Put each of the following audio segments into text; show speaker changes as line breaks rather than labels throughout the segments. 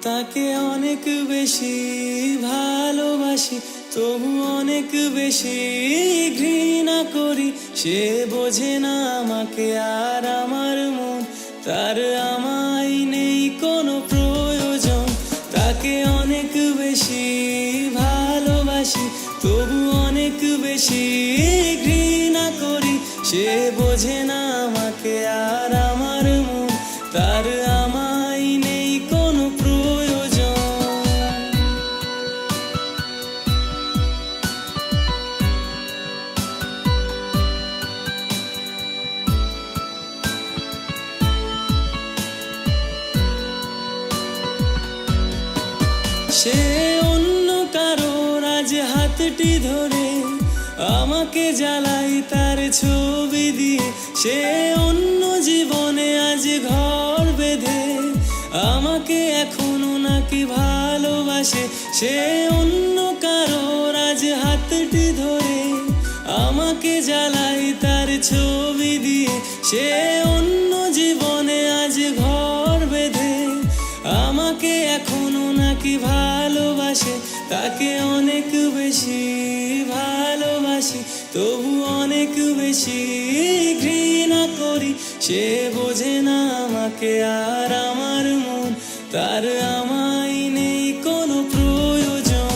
তাকে অনেক বেশি ভালোবাসি, তবু অনেক বেশি ঘৃণা করি। সে বোঝে না আমাকে আর আমার মন, তার আমায় নেই কোনো প্রয়োজন। তাকে অনেক বেশি ভালোবাসি, তবু অনেক বেশি ঘৃণা করি। সে বোঝে না আমাকে আর আমার মন, তার আমায় নেই কোনো প্রয়োজন। সে অন্য কারোর আজ হাতটি ধরে আমাকে জ্বালাই তার ছবি দিয়ে। সে অন্য জীবনে আজ ঘর বেঁধে আমাকে এখনো নাকি ভালোবাসে। সে অন্য কারোর আজ হাতটি ধরে আমাকে জ্বালাই তার ছবি দিয়ে। সে অন্য জীবনে আজ ঘর বেঁধে আমাকে এখনো নাকি ভালোবাসে। তাকে অনেক বেশি ভালোবাসি, তবু অনেক বেশি ঘৃণা করি। সে বোঝে না আমাকে আর আমার মন, তার আমায় নেই কোনো প্রয়োজন।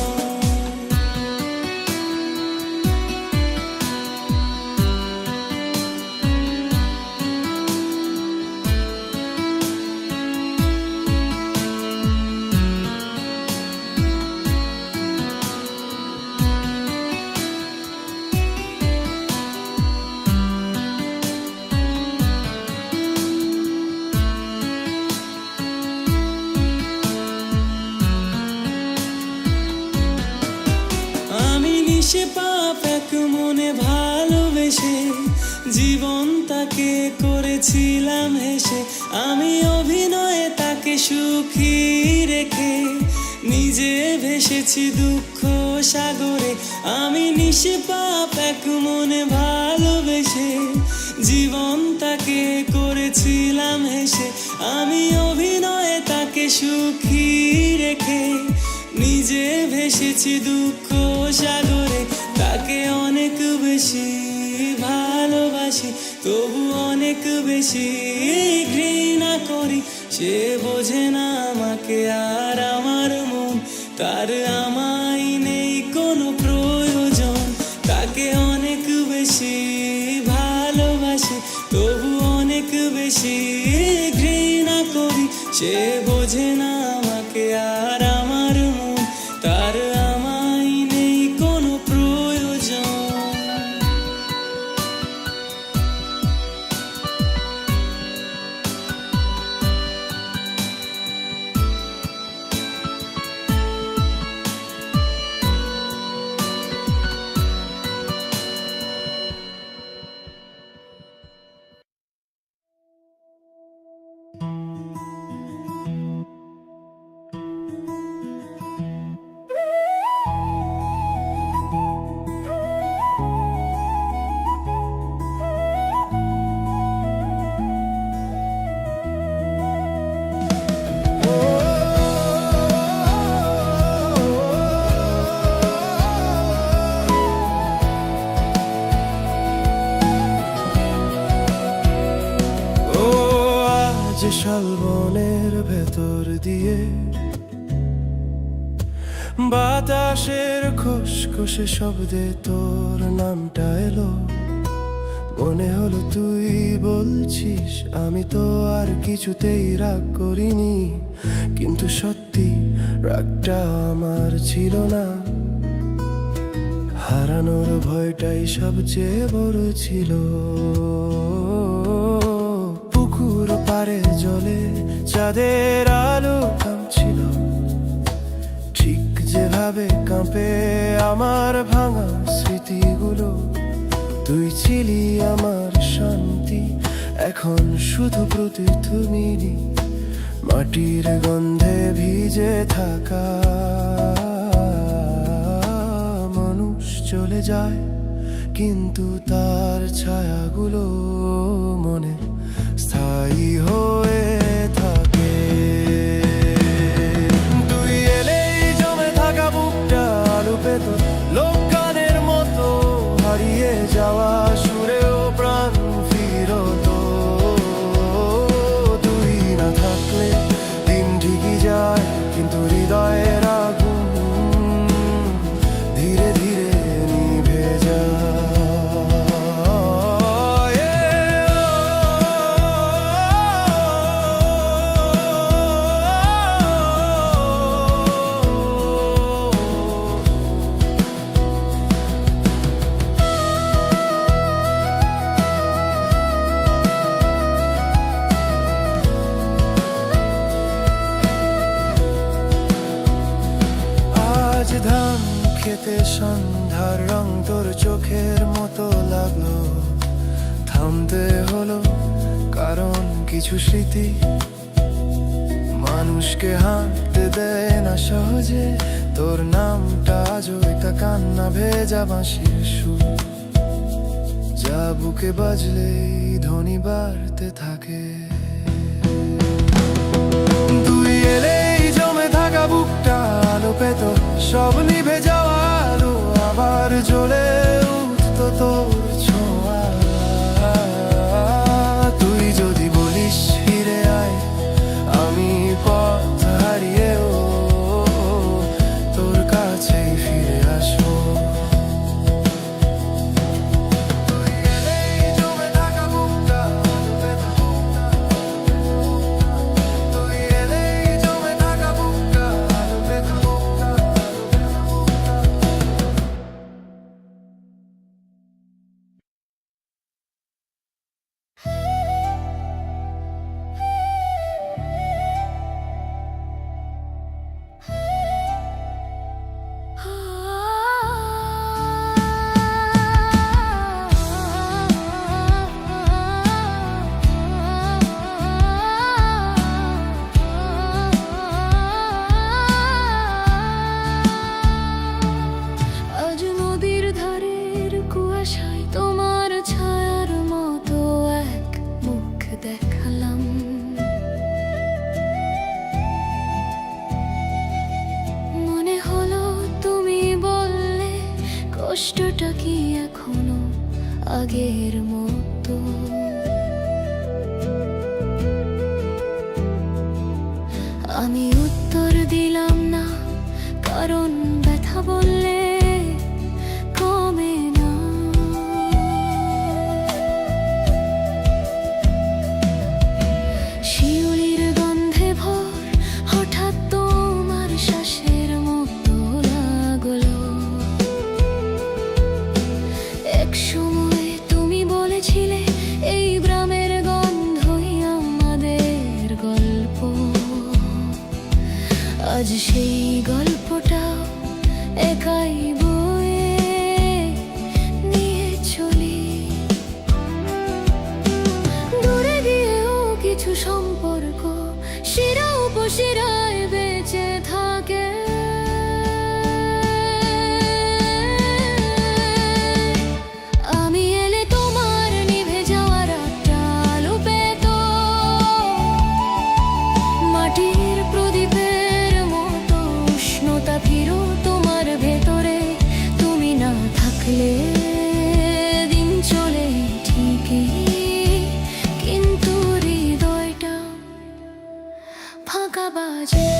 সে পাপ এক মনে ভালোবেসে জীবন তাকে করেছিলাম হেসে। আমি অভিনয়ে তাকে সুখী রেখে নিজে ভেসেছি দুঃখ সাগরে। আমি নিষ্পাপ এক মনে ভালোবেসে জীবন তাকে করেছিলাম হেসে। আমি অভিনয়ে তাকে সুখী রেখে নিজে ভেসেছি দুঃখ সাগরে। তাকে অনেক বেশি ভালোবাসি, তবু অনেক বেশি ঘৃণা করি। সে বোঝে না আমাকে আর আমার মন, তার আমায় নেই কোনো প্রয়োজন। তাকে অনেক বেশি ভালোবাসি, তবু অনেক বেশি ঘৃণা করি। সে বোঝে না আমাকে আর আমার মন, তার আমায় নেই কোনো প্রয়োজন।
শালবনের ভেতর দিয়ে বাতাসের খসখসে শব্দে তোর নামটা এলো। মনে হলো তুই বলছিস আমি তো আর কিছুতেই রাগ করিনি, কিন্তু সত্যি রাগটা আমার ছিল না। হারানোর ভয়টাই সবচেয়ে বড় ছিল। পুকুর পাড়ে জলে চাঁদের আলো থামছিল, ঠিক যেভাবে কাঁপে আমার ভাঙা স্মৃতিগুলো। তুই ছিলি আমার শান্তি, এখন শুধু প্রতিধ্বনি। মাটির গন্ধে ভিজে থাকা মানুষ চলে যায়, কিন্তু তার ছায়াগুলো মনে স্থায়ী হয়ে থাকে। সন্ধ্যার রং তোর চোখের মতো লাগলো। থামতে হলো কারণ কিছু স্মৃতি মানুষকে হাঁটতে দেয় না সহজে। তোর নামটা আজও একটা কান্না ভেজা বাঁশির সুর, যা বুকে বাজলেই ধ্বনি বাড়তে থাকে। তুই এলেই জমে থাকা বুকটা আলো পেত, সব নিভে যাওয়া আলো আবার জ্বলে উঠতো তোর ছোঁয়া। তুই যদি বলিস ফিরে আয়, আমি পথ হারিয়েও তোর কাছেই ফিরে আসবো। তুই এলেই জমে থাকা বুকটা আলো পেত, তুই এলেই জমে থাকা বুকটা আলো পেত।
আজ নদীর ধারের কুয়াশায় তোমার ছায়ার মতো এক মুখ দেখালাম। মনে হলো তুমি বললে কষ্টটা কি এখনো আগের মতো। আমি উত্তর দিলাম না, কারণ ব্যথা বললে কমে না। শিউলির গন্ধে ভোর হঠাৎ তোমার শ্বাসের মতো লাগলো। এক সময় তুমি বলেছিলে এই গ্রামের গন্ধই আমাদের গল্প। আজ সেই গল্পটাও একাই বয়ে নিয়ে চলি। দূরে গিয়েও কিছু সম্পর্ক শিরা উপশিরায় বেঁচে থাকে। আমি এলে তোমার নিভে যাওয়া রাতটা আলো পেত, মাটির প্রদীপের মতো উষ্ণতা ফিরো তোমার ভেতরে। তুমি না থাকলে দিন চলে ঠিকই, কিন্তু হৃদয়টা ফাঁকা বাজে।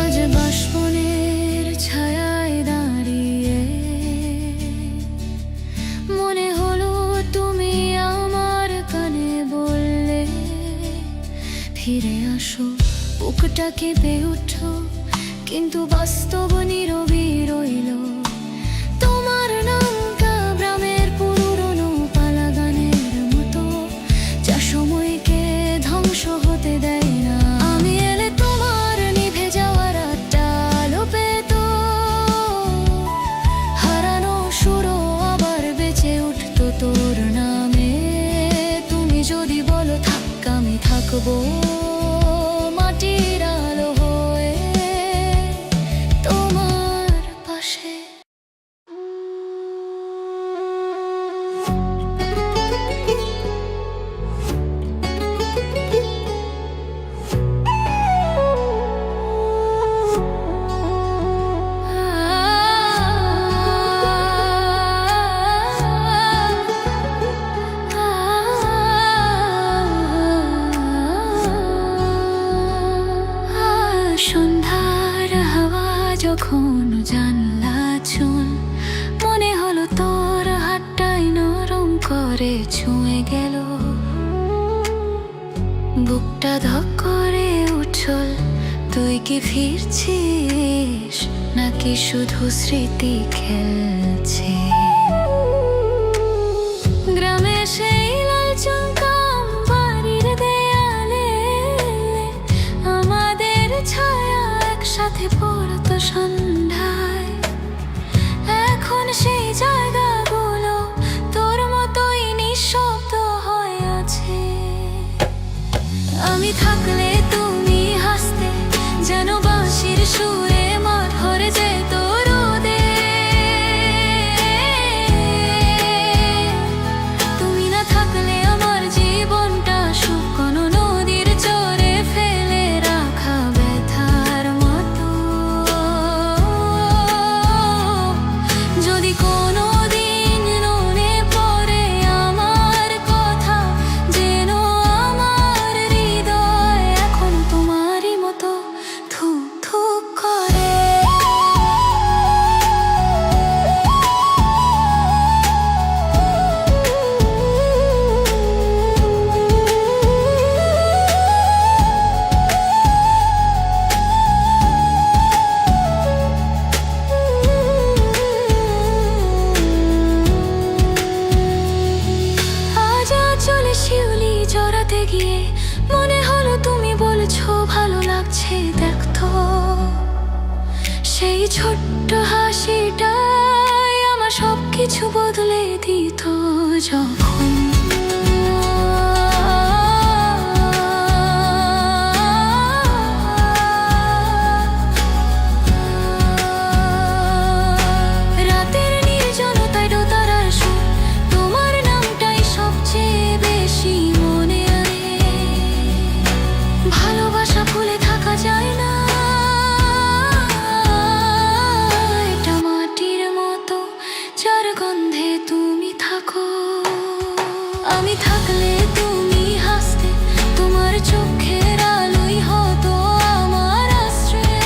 আজ বাষ্পনের ছায়ায় দাঁড়িয়ে মনে হলো তুমি আমার কানে বললে ফিরে আসো। বুকটা কেঁপে উঠো, কিন্তু বাস্তব নীরবই রইল। তোমার নামটা গ্রামের পুরনো পালা গানের মতো, যা সময়কে ধ্বংস হতে দেয় না। আমি এলে তোমার নিভে যাওয়া রাতটা আলো পেত, হারানো সুরও আবার বেঁচে উঠতো তোর নামে। তুমি যদি বলো থাক, আমি থাকবো মাটির আলো হয়ে তোমার পাশে। সন্ধ্যার হাওয়া যখন জানলা চুল, মনে হলো তোর হাতটাই নরম করে ছুঁয়ে গেল। বুকটা ধক করে উঠল, তুই কি ফিরছিস নাকি শুধু স্মৃতি খেলছে? গ্রামে সেই লাল চুনকাম বাড়ির দেয়ালে আমাদের ছায়া একসাথে পড়তো সন্ধ্যায়। এখন সেই জায়গাগুলো তোর মতোই নিঃশব্দ হয়ে আছে। আমি থাকলে তুমি হাসতে, যেন বাঁশির সুরে মাঠ ভরে যেত রোদে। তুমি না থাকলে আমার জীবনটা শুকনো নদীর চরে ফেলে রাখা ব্যথার মতো। যদি কোনো দিন মনে পড়ে আমার কথা, যেন আমার হৃদয় এখন তোমারই মতো ধুক ধুক করে। আজ চলে শিউলি জড়াতে গিয়ে মনে হলো তুমি বলছো ভালো লাগছে দেখতো। সেই ছোট্ট হাসিটাই আমার সবকিছু বদলে দিত যখন। রাতের নির্জনতায় দোতারার সুর, তোমার নামটাই সবচেয়ে বেশি মনে আনে। ভালোবাসা ভুলে থাকা যায় না, এটা মাটির মতো যার গন্ধে তুমি থাকো। আমি থাকলে তুমি হাসতে, তোমার চোখের আলোই হতো আমার আশ্রয়।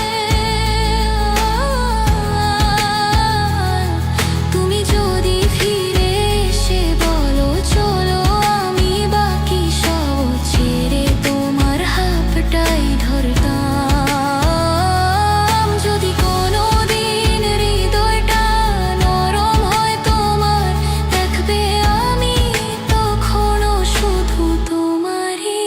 তুমি যদি ফিরে এসে বলো চলো, আমি বাকি সব ছেড়ে তোমার হাতটাই ধরতাম। যদি কোনো দিন হৃদয়টা নরম হয় তোমার, দেখবে আমি তখনও শুধু তোমারই।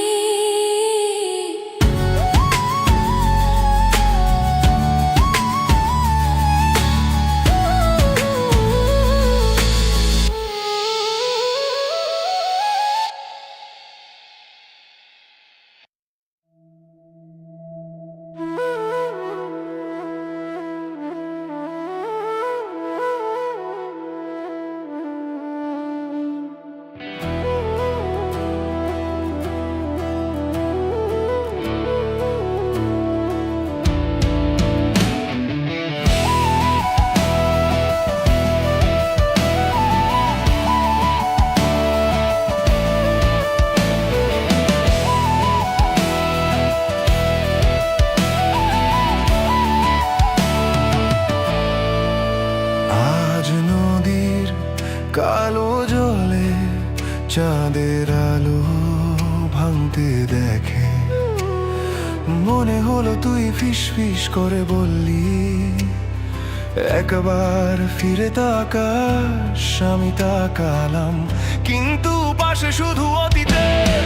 আজ নদীর কালো জলে চাঁদের আলো ভাঙতে দেখে, মনে হলো তুই ফিস ফিস করে বললি একবার ফিরে তাকাস। আমি তাকালাম, কিন্তু পাশে শুধু অতীতের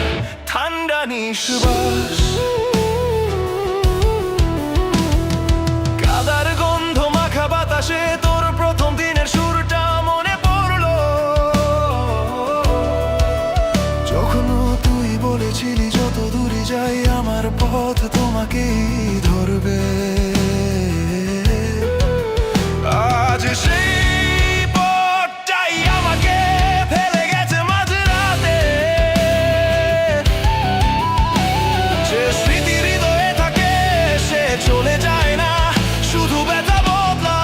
ঠান্ডা নিঃশ্বাস। কাদার গন্ধ মাখা বাতাসে তোর প্রথম দিনের সুরটা মনে পড়লো, যখন তুই বলেছিলি যত দূরে যাই আমার পথ তোমাকেই ধরবে। আজ সেই পথটাই আমাকে ফেলে গেছে মাঝরাতে। যে স্মৃতি হৃদয়ে থাকে সে চলে যায় না, শুধু ব্যথা বদলায়।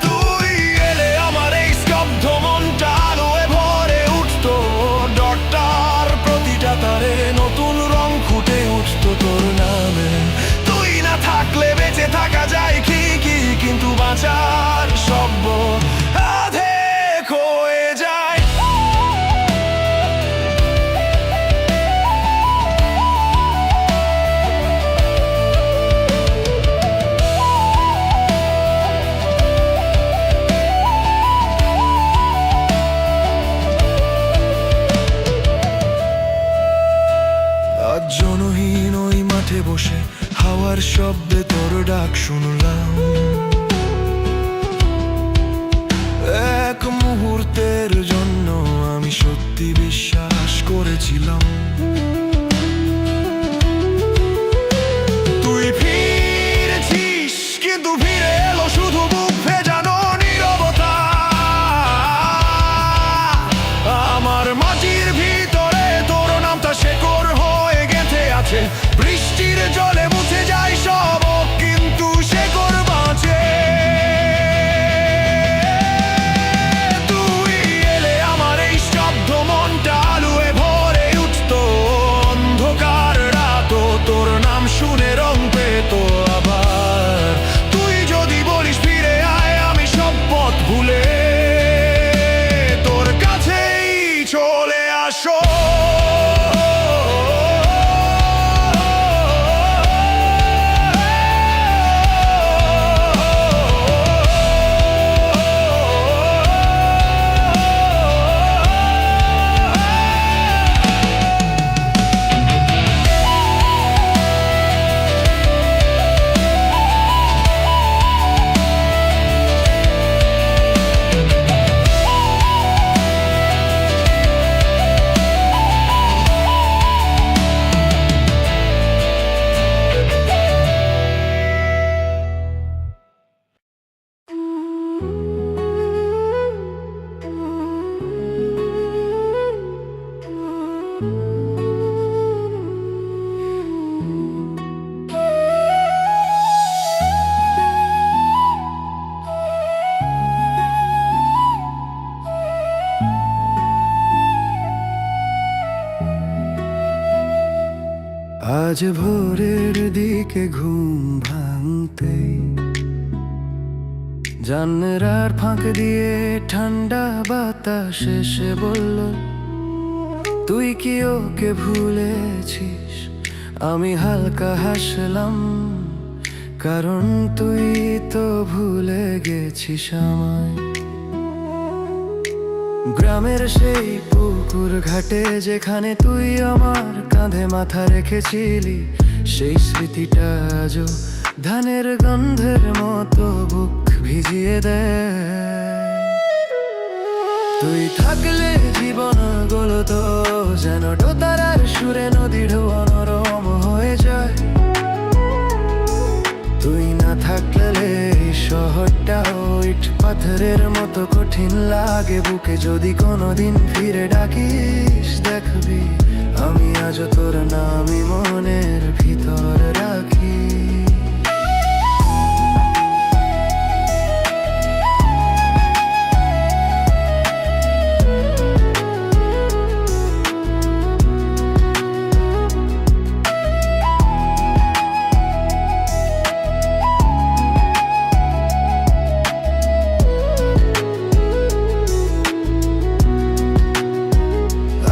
তুই এলে আমার এই স্তব্ধ মনটা আলোয় ভরে উঠতো, ডটটার প্রতিটা তারে নতুন রং ফুটে উঠতো তোর নামে। তুই না থাকলে বেঁচে থাকা যায় ঠিকই, কিন্তু বাঁচার সভ্য আধেক হয়ে যায়। শব্দে তোর ডাক শুনলাম। এক মুহূর্তের জন্য আমি সত্যি বিশ্বাস করেছিলাম তুই ফিরেছিস, কিন্তু ফিরে এলো শুধু বুক ভেজানো নীরবতা। আমার মাটির ভিতরে তোর নামটা শেকড় হয়ে গেঁথে আছে। বৃষ্টির জলে মুছে যায় সব, কিন্তু শেকড় বাঁচে। তুই এলে আমার এই স্তব্ধ মনটা আলোয় ভরে উঠত। অন্ধকার রাতও তোর নাম শুনে রং পেত আবার। তুই যদি বলিস ফিরে আয়, আমি সব পথ ভুলে তোর কাছেই চলে আসো। আজ ভোরের দিকে ঘুম ভাঙতে জানলার ফাঁক দিয়ে ঠান্ডা বাতাস এসে বলল, তুই কি ওকে ভুলেছিস? আমি হালকা হাসলাম, কারণ তুই তো ভুলে গেছিস আমায়। গ্রামের সেই পুকুর ঘাটে যেখানে তুই আমার কাঁধে মাথা রেখেছিলি, সেই স্মৃতিটা আজও ধানের গন্ধের মতো বুক ভিজিয়ে দেয়। তুই থাকলে জীবন গলত যেন দোতারার সুরে নদীর অনরম হয়ে যায়। তুই না থাকলে এই শহরটা ইট পাথরের মতো কঠিন লাগে বুকে। যদি কোনোদিন ফিরে ডাকিস, দেখবি আমি আজও তোর নামই মনের ভিতর রাখি।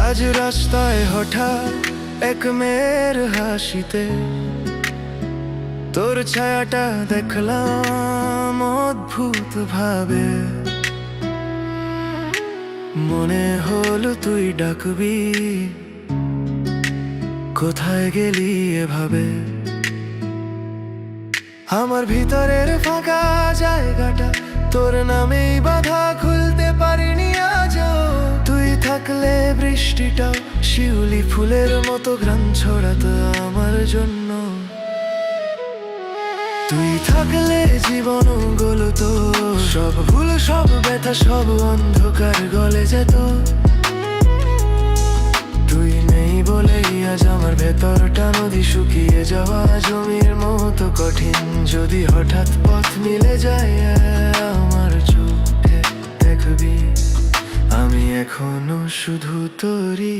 আজ রাস্তায় হঠাৎ এক মেয়ের হাসিতে তোর ছায়াটা দেখলাম অদ্ভুত ভাবে। মনে হলো তুই ডাকবি, কোথায় গেলি এভাবে। আমার ভিতরের ফাঁকা জায়গাটা তোর নামেই বাধা, খুলতে পারিনি আজও। তুই থাকলে বৃষ্টিটাও শিউলি ফুলের মতো ঘ্রাণ ছড়াতো আমার জন্য। তুই থাকলে জীবন গলতো, সব ভুল সব ব্যথা সব অন্ধকার গলে যেত। তুই নেই বলেই আজ আমার ভেতরটা নদী শুকিয়ে যাওয়া জমির মতো কঠিন। যদি হঠাৎ পথ মিলে যায় আমার চোখে, দেখবি আমি এখনো শুধু তোরই।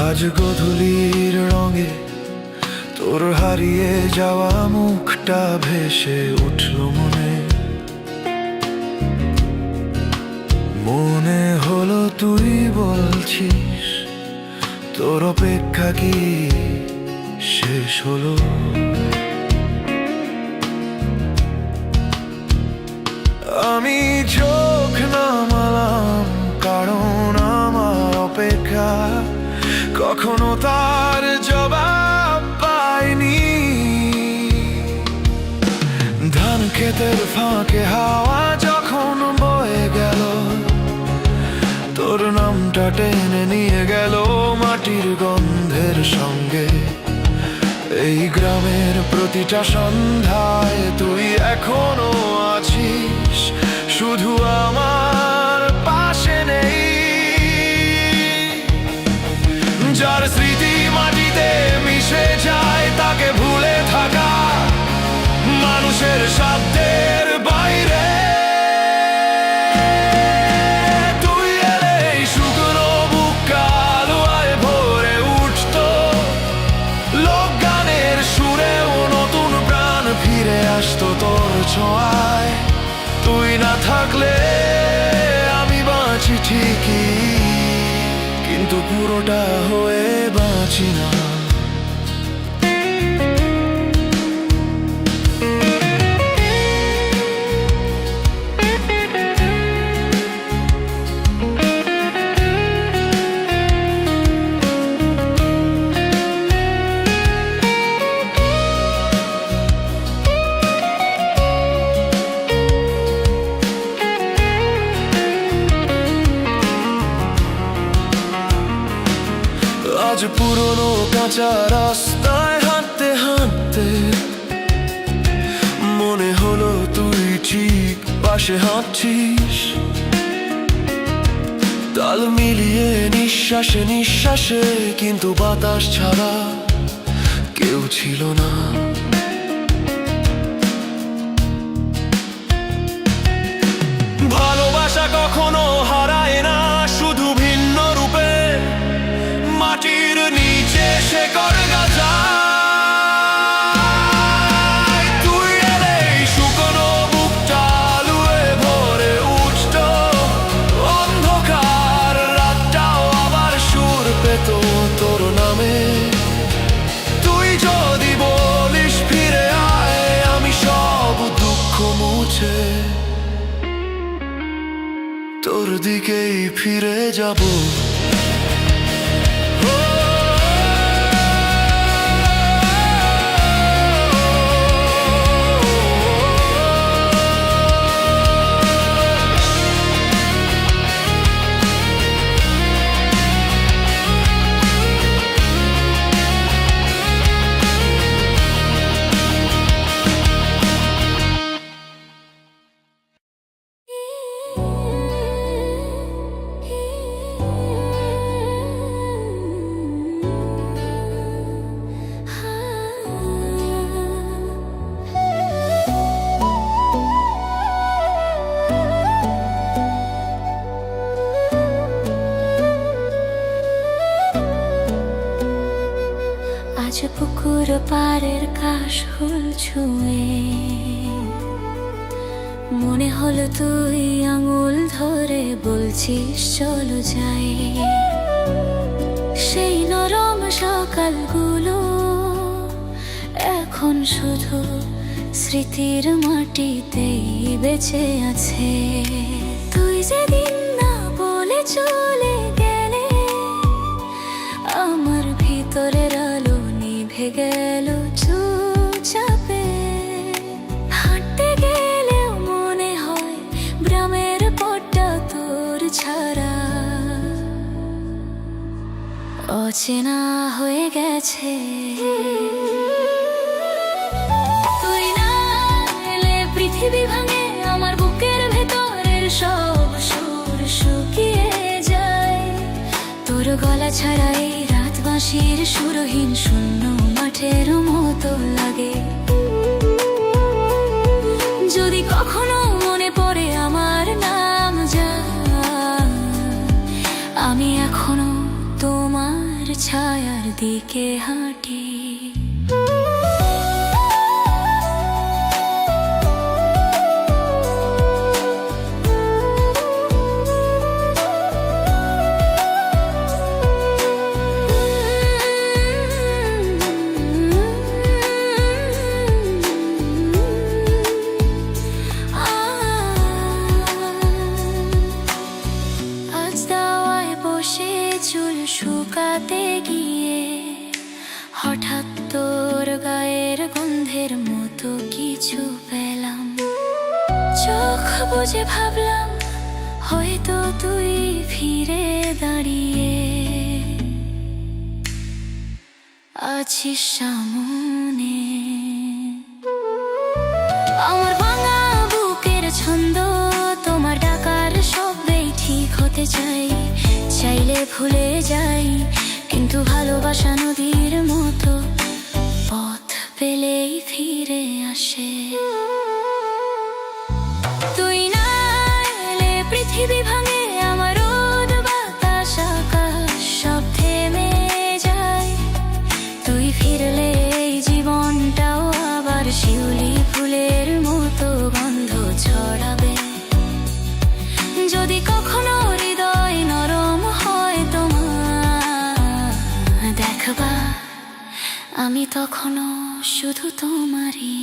আজ গধূলির রঙে তোর হারিয়ে যাওয়া মুখটা ভেসে উঠল মনে, মনে হলো তুই বলছিস তোর অপেক্ষা কি শেষ হলো। আমি চোখ নামালাম কারণ আমার অপেক্ষা কখনো তার জবাব পাইনি। ধান ক্ষেতের ফাঁকে হাওয়া যখন বয়ে গেল, তোর নামটা টেনে নিয়ে গেল মাটির গন্ধের সঙ্গে। এই গ্রামের প্রতিটা সন্ধ্যায় তুই এখনো আছিস, শুধু আমার পাশে নেই। যার স্মৃতি মাটিতে মিশে যায় তাকে ভুলে থাকা মানুষের শব্দের বাইরে। তুই এলেই শুকনো বুক কালুয়ায় ভরে উঠত, লোকগানের সুরেও নতুন প্রাণ ফিরে আসতো তোর ছোঁয়ায়। তুই না থাকলে আমি বাঁচি ঠিকই, কিন্তু পুরোটা হয়ে বাঁচি না। আজ পুরনো কাঁচা রাস্তায় হাঁটতে হাঁটতে মনে হলো তুই ঠিক পাশে হাঁটছিস। তাল মিলিয়ে নিঃশ্বাসে নিঃশ্বাসে, কিন্তু বাতাস ছাড়া কেউ ছিল না। ভালোবাসা কখনো হারায় না, শুধু ভিন্ন রূপে মাটির নিচে শেকড় গাছায়। তুই এলেই শুকনো বুকটা আলুয়ে ভরে উঠত, অন্ধকার রাতটাও আবার সুর পেত তোর নামে। তুই যদি বলিস ফিরে আয়, আমি সব দুঃখ মুছে তোর দিকেই ফিরে যাব।
আজ পুকুর পাড়ের কাশফুল ছুঁয়ে মনে হলো তুই আঙুল ধরে বলছিস চলো যাই। সেই নরম সকালগুলো এখন শুধু স্মৃতির মাটিতেই বেঁচে আছে। তুই যেদিন না বলে চলে গেলে, আমার ভিতরের আলো নিভে গেল চুপচাপে। হাঁটতে গেলেও মনে হয় গ্রামের পথটা তোর ছাড়া অচেনা হয়ে গেছে। তুই না এলে পৃথিবী ভাঙে আমার বুকের ভেতরের সব সুর শুকিয়ে যায়। তোর গলা ছাড়া এই রাত বাঁশির সুরহীন শূন্য মাঠের মতো লাগে। যদি কখনো মনে পড়ে আমার নাম যা, আমি এখনো তোমার ছায়ার দিকে হাঁটি। চুল শুকাতে গিয়ে হঠাৎ তোর গায়ের গন্ধের মতো কিছু পেলাম। চোখ বুজে ভাবলাম হয়তো তুই ফিরে দাঁড়িয়ে আছিস সামনে। আমার ভাঙা বুকের ছন্দ তোমার ডাকার শব্দেই ঠিক হতে চাই। চাইলে ভুলে যাই কিন্তু ভালোবাসা নদীর মতো পথ পেলেই ফিরে আসে। তুই না এলে পৃথিবী ভাঙে আমার রোদ বাতাস আকাশ সব থেমে যায়। তুই ফিরলে এই জীবনটাও আবার শিউলি ফুলের মতো গন্ধ ছড়াবে। যদি কখনো হৃদয় নরম হয় তোমার, দেখবা আমি তখনও শুধু তোমারই।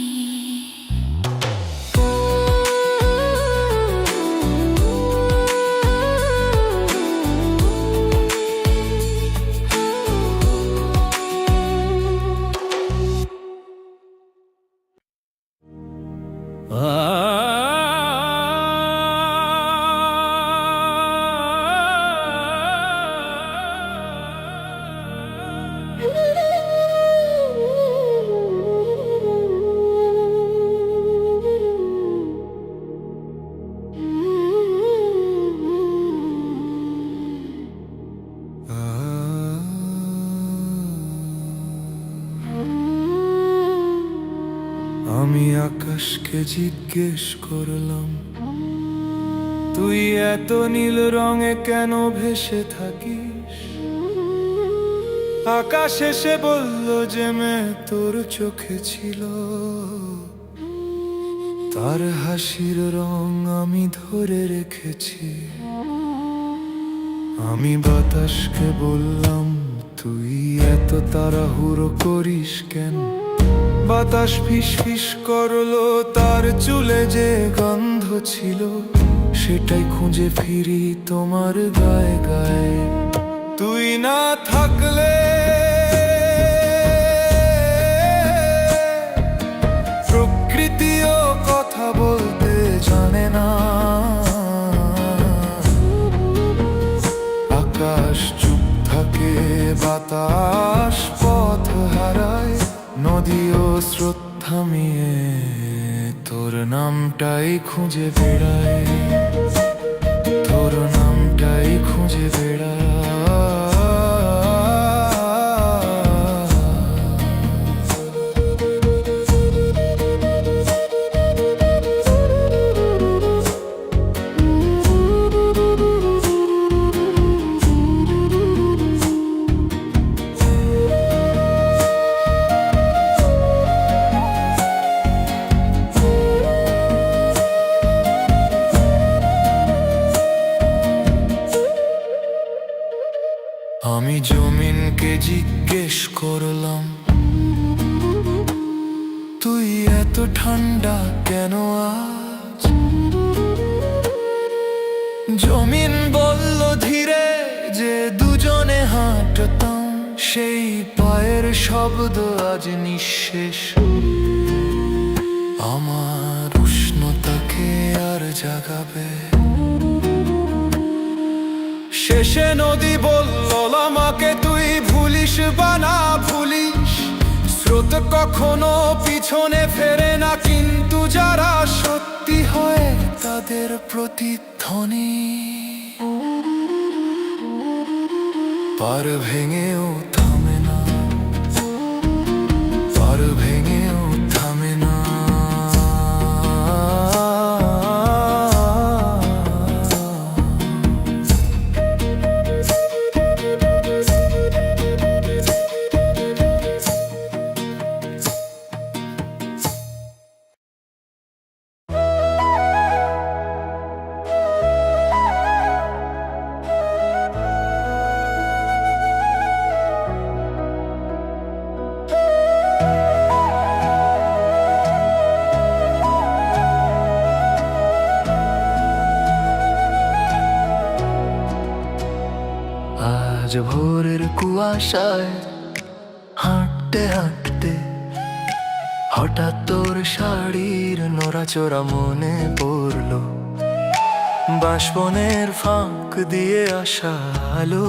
আমি আকাশকে জিজ্ঞেস করলাম, তুই এত নীল রঙে কেন ভেসে থাকিস? আকাশ এসে বলল যে মেয়ে তোর চোখে ছিল তার হাসির রং আমি ধরে রেখেছি। আমি বাতাসকে বললাম, তুই এত তাড়াহুড়ো করিস কেন? বাতাস ফিস ফিস করলো, তার চুলে যে গন্ধ ছিল সেটাই খুঁজে ফিরি তোমার গায়ে গায়ে। তুই না থাকলে প্রকৃতিও কথা বলতে জানে না। আকাশ চুপ থাকে, বাতাস পথ হারায়, নদীও স্রোত থামিয়ে তোর নামটাই খুঁজে বেড়ায়, তোর নামটাই খুঁজে বেড়ায়। আমি জমিনকে জিজ্ঞেস করলাম, তুই এত ঠান্ডা কেন আজ? জমিন বলল ধীরে যে দুজনে হাঁটতাম, সেই পায়ের শব্দ আজ নিঃশেষ। আমার উষ্ণতাকে আর জাগাবে। শেষে নদী বলল আমাকে, তুই ভুলিস বা না ভুলিস স্রোত কখনো পিছনে ফেরে না, কিন্তু যারা সত্যি হয় তাদের প্রতিধ্বনি পার ভেঙেও থামে না, পার ভেঙেও থামে না। আজ ভোরের কুয়াশায় হাঁটতে হাঁটতে হঠাৎ তোর শাড়ির নড়াচড়া মনে পড়লো, বাঁশবনের ফাঁক দিয়ে আসা আলো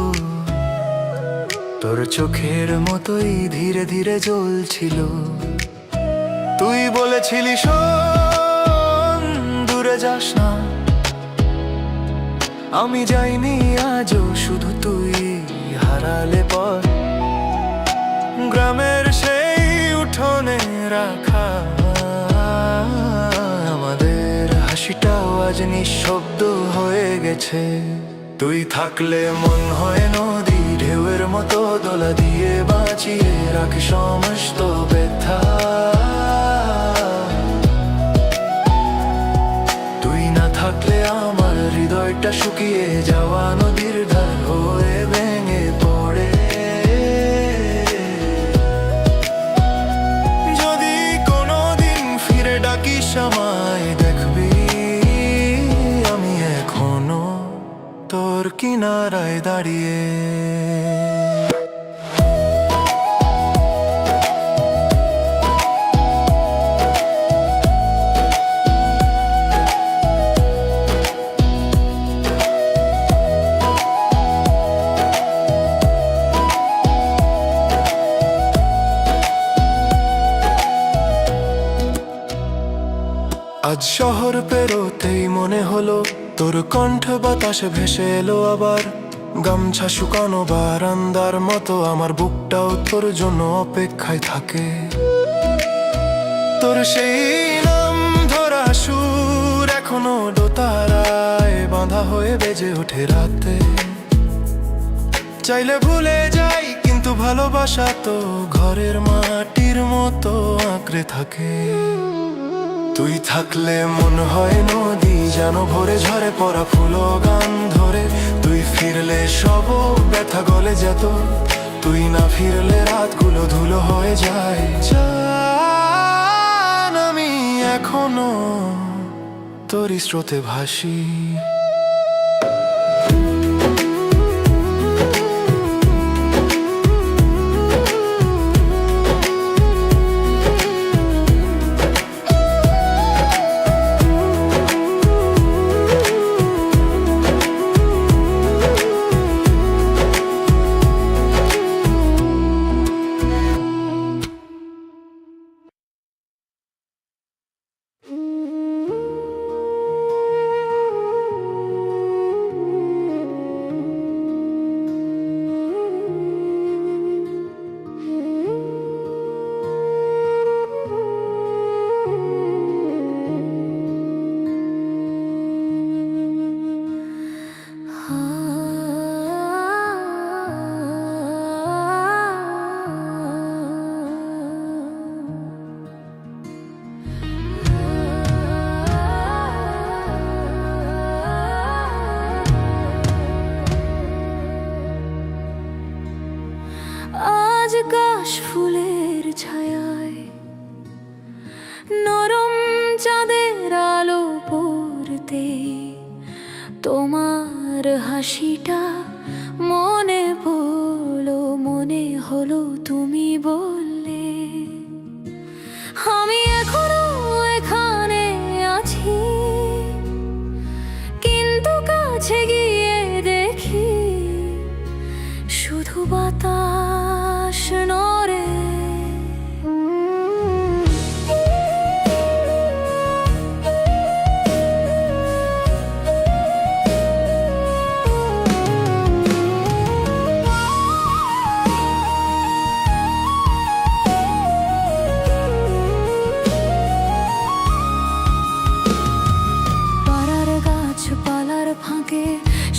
তোর চোখের মতোই ধীরে ধীরে জ্বলছিল। তুই বলেছিলি শোন, দূরে যাস না, আমি যাইনি আজও, শুধু তুই হারালে পর। গ্রামের সেই উঠোনে রাখা আমাদের হাসিটাও আজ নিঃশব্দ হয়ে গেছে। তুই থাকলে মন হয় নদী, ঢেউয়ের মতো দোলা দিয়ে বাঁচিয়ে রাখে সমস্ত ব্যথা। তুই না থাকলে আমার হৃদয়টা শুকিয়ে যাওয়া নদীর ধার হয়ে ভেঙে পড়ে। যদি কোনোদিন ফিরে ডাকিস আমায়, দেখবি আমি এখনো তোর কিনারায় দাঁড়িয়ে। আজ শহর পেরোতেই মনে হলো তোর কণ্ঠ বাতাসে ভেসে এলো আবার। গামছা শুকানো বারান্দার মতো আমার বুকটাও তোর জন্য অপেক্ষায় থাকে। তোর সেই নাম ধরা সুর এখনো দোতারায় বাঁধা হয়ে বেজে ওঠে রাতে। চাইলে ভুলে যাই, কিন্তু ভালোবাসা তো ঘরের মাটির মতো আঁকড়ে থাকে। তুই থাকলে মন হয় নদী, যেন ভরে ঝরে পড়া ফুলো গান ধরে। তুই ফিরলে সব ব্যথা গলে যেত, তুই না ফিরলে রাতগুলো ধুলো হয়ে যায়। জান আমি এখনো তোরই স্রোতে ভাসি।
আজ কাশ ফুলের ছায়ায় নরম চাঁদের আলো পড়তে তোমার হাসিটা মনে পড়লো, মনে হলো তুমি বললে আমি এখনো এখানে আছি, কিন্তু কাছে গিয়ে দেখি শুধু বাতাস নড়ে।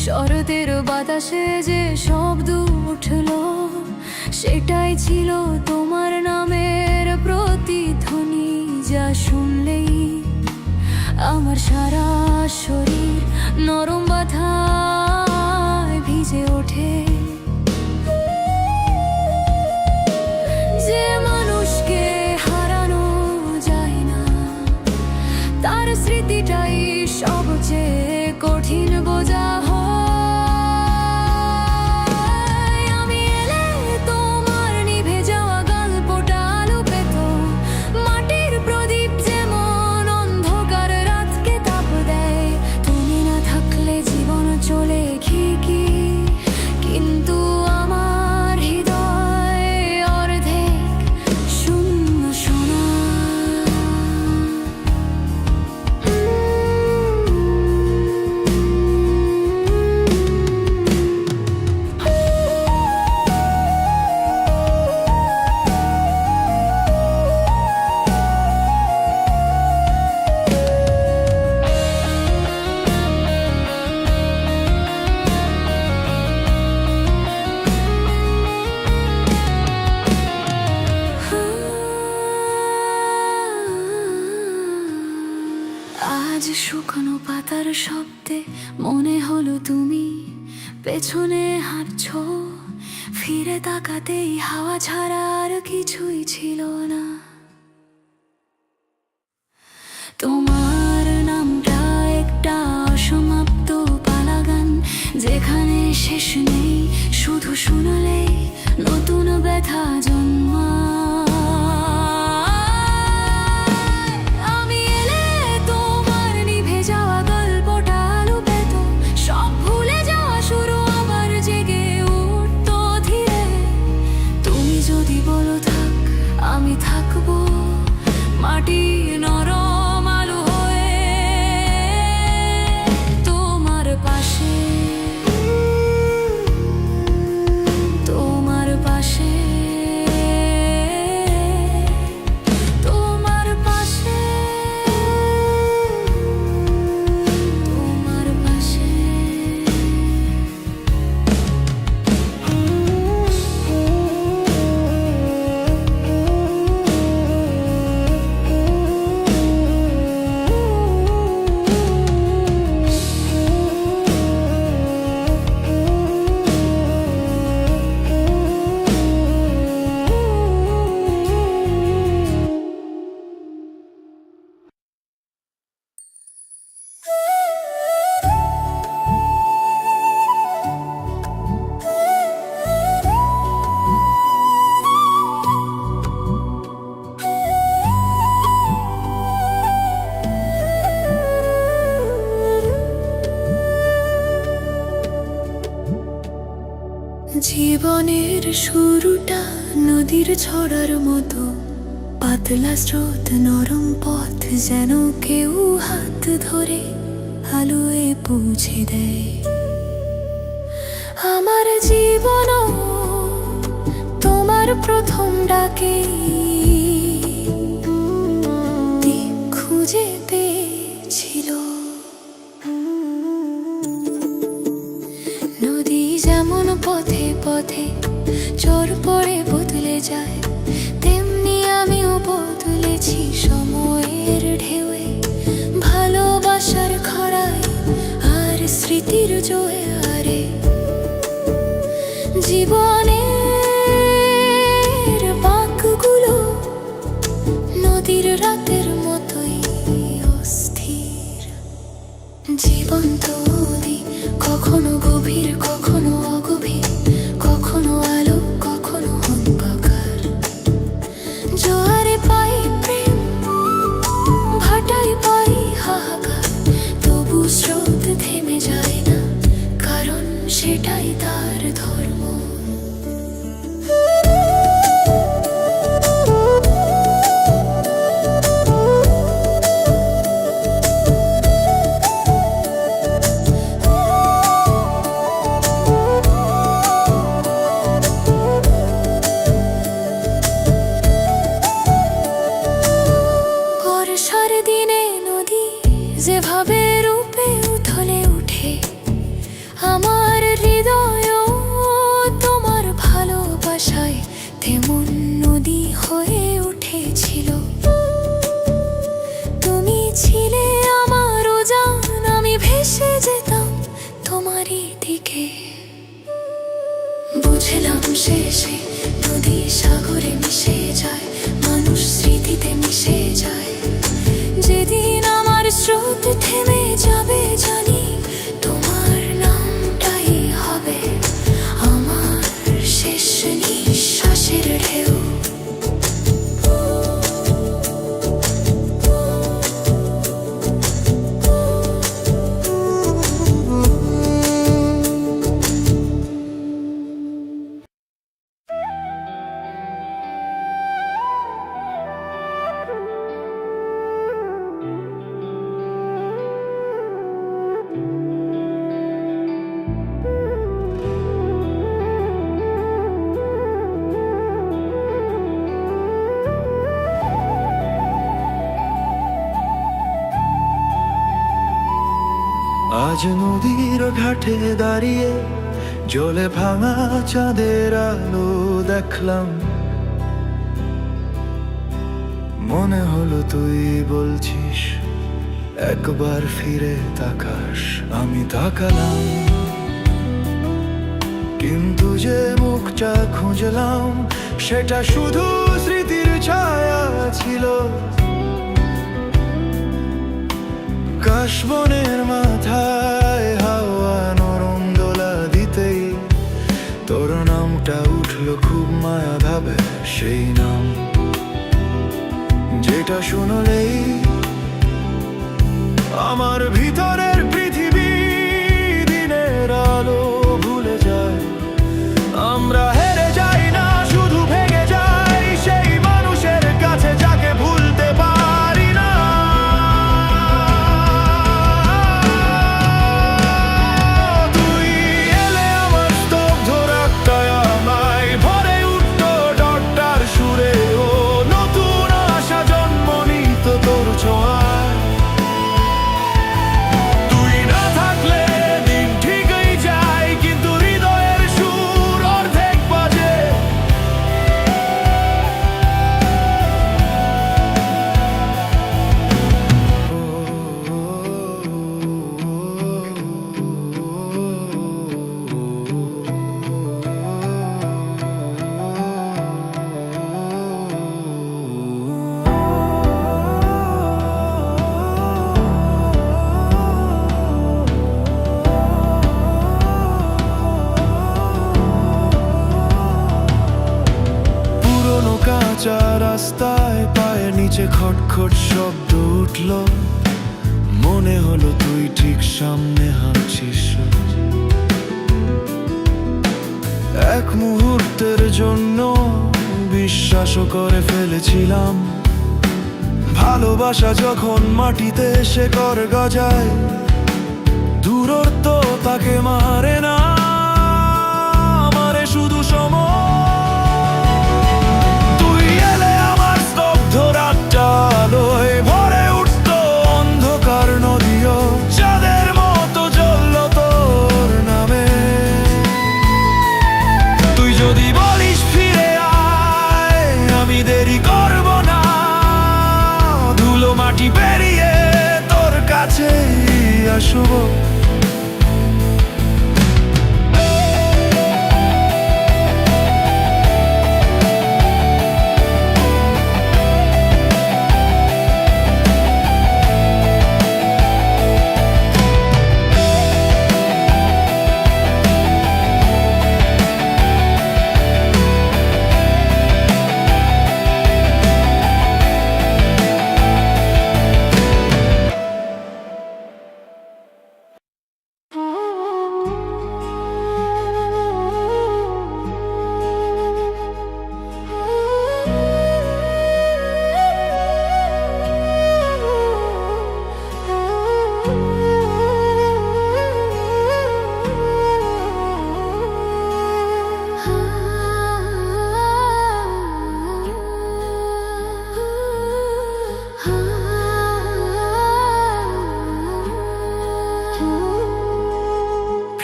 শরতের বাতাসে যে শব্দ উঠলো, সেটাই ছিল তোমার নামের প্রতিধ্বনি, যা শুনলেই আমার সারা শরীর নরম বাধায় ভিজে ওঠে। যে মানুষকে হারানো যায় না, তার স্মৃতিটাই সবচেয়ে কঠিন বোঝা হয়। আমি এলে তোমার নিভে যাওয়া গল্পটা আলো পেত, মাটির প্রদীপ যেমন অন্ধকার রাতকে তাপ দেয়। তুমি না থাকলে জীবন চলে ঠিকই, কিন্তু আমার হৃদয় অর্ধেক শূন্য শোনা। আজ শুকনো পাতার শব্দে মনে হলো তুমি পেছনে হাঁটছো, ফিরে তাকাতেই হাওয়া ছাড়া আর কিছুই ছিল না। তোমার নামটা একটা অসমাপ্ত পালাগান, যেখানে শেষ নেই, শুধু শুনলেই নতুন ব্যথা জন্মায়। আমি এলে তোমার নিভে যাওয়া গল্পটা আলো পেত, সব ভুলে যাওয়া শুরু আবার জেগে উঠতো ধীরে। তুমি যদি বলো থাক, আমি থাকবো মাটি নরম আলো হয়ে তোমার পাশে, তোমার পাশে, তোমার পাশে, তোমার পাশে। জীবনের শুরুটা নদীর ছড়ার মতো, পাতলা স্রোত, নরম পথ, যেন কেউ হাত ধরে আলোয় পৌঁছে দেয়। আমার জীবনও তোমার প্রথম ডাকে দিক খুঁজে পেয়েছিল। নদী যেমন পথে পথে চর পড়ে বদলে যায়, তেমনি আমিও বদলেছি সময়ের ঢেউয়ে, ভালোবাসার খরায় আর স্মৃতির জোয়ারে। জীবনের বাঁকগুলো নদীর রাতের মতোই অস্থির, জীবন্ত নদী, কখনো গভীর, কখনো অগভীর, কখনো আলো, কখনো অন্ধকার। জোয়ারে পাই প্রেম, ভাটায় পাই হাহাকার, তবু স্রোত থেমে যায় না, কারণ সেটাই তার ধর্ম। যেভাবে রূপে উথলে উঠে আমার হৃদয় তোমার ভালোবাসায় তেমন নদী হয়ে উঠেছিল। তুমি ছিলে আমার জান, আমি ভেসে যেতাম তোমারই দিকে। বুঝলাম শেষে নদী সাগরে মিশে যায়, মানুষ স্মৃতিতে মিশে যায়। যেদিন আমার স্রোত থেমে যাবে জানি তোমার নামটাই হবে আমার শেষ নিঃশ্বাসের ঢেউ।
আজ নদীর ঘাটে দাঁড়িয়ে জলে ভাঙা চাঁদের আলো দেখলাম। মনে হলো তুই বলছিস একবার ফিরে তাকাস। আমি তাকালাম, কিন্তু যে মুখটা খুঁজলাম সেটা শুধু স্মৃতির ছায়া ছিল। কাশবনের মাথায় হাওয়া নরম দোলা দিতেই তোর নামটা উঠলো খুব মায়া ভাবে। সেই নাম যেটা শুনলেই আমার ভিতরের পৃথিবী দিনের আলো ভুলে যায়। আমরা হেরে যাই না, শুধু ভেঙে যাই সেই মানুষের কাছে যাকে ভুলতে পারি না। তুই এলে আমার স্তব্ধ রাতটায় আমায় ভরে উঠলো ডরটার সুরে। ও নতুন আশা জন্ম নিত তোর ছোঁয়ায়। তুই না থাকলে দিন ঠিকই যায়, কিন্তু হৃদয়ের সুর অর্ধেক বাজে। পুরনো কাঁচা রাস্তায় পায়ের নিচে খটখট শব্দ উঠল। মনে হলো তুই ঠিক সামনে হাঁটছিস। এক মুহূর্তের জন্য বিশ্বাসও করে ফেলেছিলাম, ভালোবাসা যখন মাটিতে শেকড় গজায় দূরত্ব তাকে মারে না, মারে শুধু সময়। তুই এলে আমার স্তব্ধ রাতটা আলোয় ভরে উঠতো অন্ধকার নদীও চাঁদের মতো জ্বলল তোর নামে। তুই যদি বলিস ফিরে আয় আমি দেরি করব না, ধুলো মাটি পেরিয়ে তোর কাছে আসবো।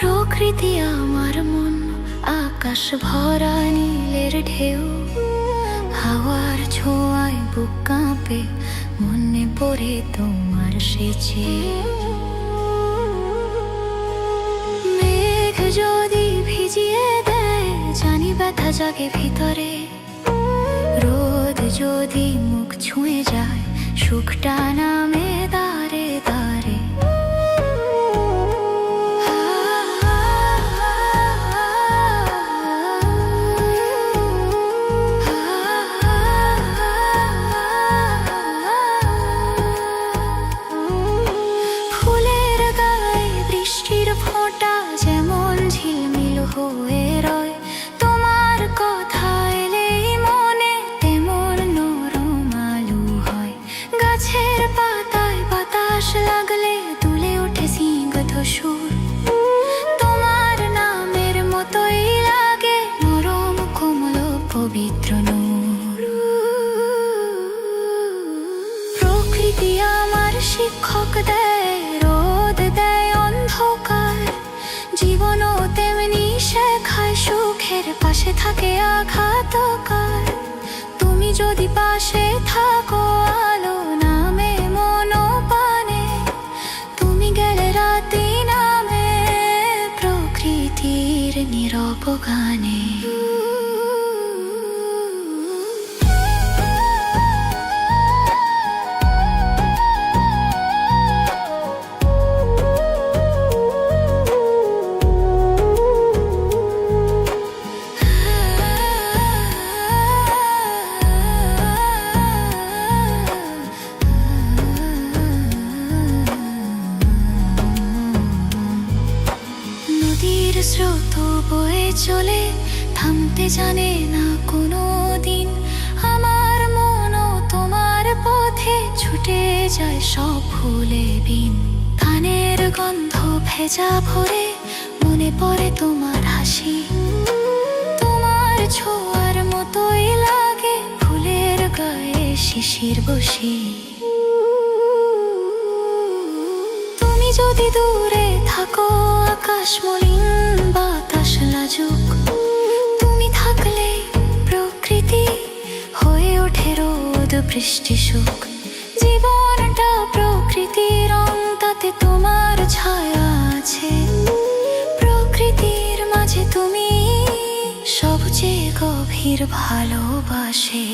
প্রকৃতি আমার মন, আকাশ ভরা নীলের ঢেউ, হাওয়ার ছোঁয়ায় বুক কাঁপে, মনে পড়ে তোমার সেচে। মেঘ যদি ভিজিয়ে দেয়, জানি ব্যথা জাগে ভিতরে। রোদ যদি মুখ ছুঁয়ে যায়, সুখটা নামে দাঁড়ে দাঁড়ে। ফুলের গায়ে বৃষ্টির ফোঁটা যেমন ঝিলমিল হয়ে রয়, তোমার কথা এলেই মনে তেমন নরম আলু হয়। গাছের পাতায় বাতাস লাগলে দুলে ওঠে স্নিগ্ধ সুর, তোমার নামের মতোই লাগে নরম কোমল পবিত্র নূর। প্রকৃতি আমার শিক্ষক দেয়, রোদ দেয় অন্ধকার, জীবনও তেমনি শেখায় সুখের পাশে থাকে আঘাতকার। তুমি যদি পাশে থাকো আলো নামে মনোপানে, তুমি গেলে রাতি নামে প্রকৃতির নীরব গানে। নদীর স্রোত বয়ে চলে, থামতে জানে না কোনো দিন। আমার মনও তোমার পথে ছুটে যায় সব ভুলে বিন। ধানের গন্ধ ভেজা ভরে, মনে পড়ে তোমার হাসি, তোমার ছোঁয়ার মতোই লাগে ফুলের গায়ে শিশির বসি। তুমি যদি দূরে থাকো আকাশ মলিন বাতাস লাজুক, তুমি থাকলে প্রকৃতি হয়ে ওঠে রোদ বৃষ্টি সুখ। জীবনটা প্রকৃতির রং, তাতে তোমার ছায়া আছে। প্রকৃতির মাঝে তুমি সবচেয়ে গভীর ভালোবাসে।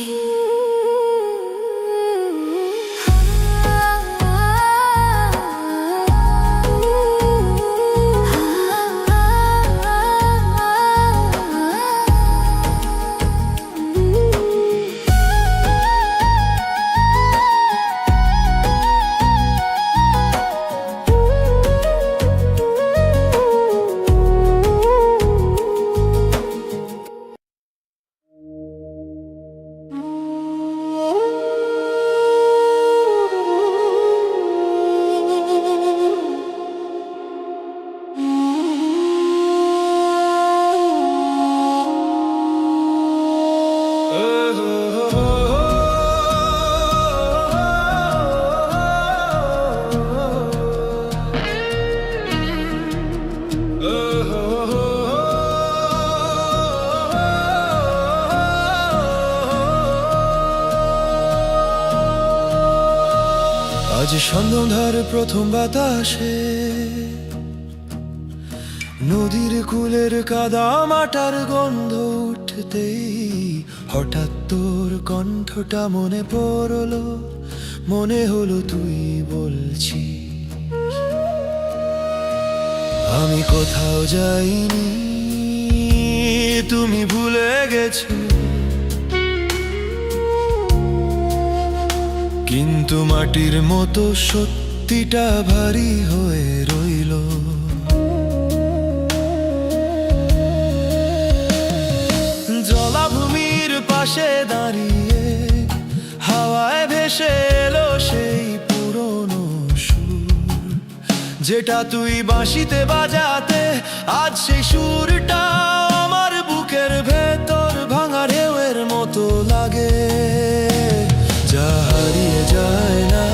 আজ সন্ধ্যার প্রথম বাতাসে, নদীর কূলের কাদা মাটার গন্ধ উঠতেই হঠাৎ তোর কণ্ঠটা মনে পড়লো। মনে হলো তুই বলছি, আমি কোথাও যাইনি, তুমি ভুলে গেছো। কিন্তু মাটির মতো সত্যিটা ভারী হয়ে রইল। জলাভূমির পাশে দাঁড়িয়ে হাওয়ায় ভেসে এলো সেই পুরনো সুর, যেটা তুই বাঁশিতে বাজাতে। আজ সেই সুরটা আমার বুকের ভেতর ভাঙা ঢেউয়ের মতো লাগে। যা হারিয়ে যায় না,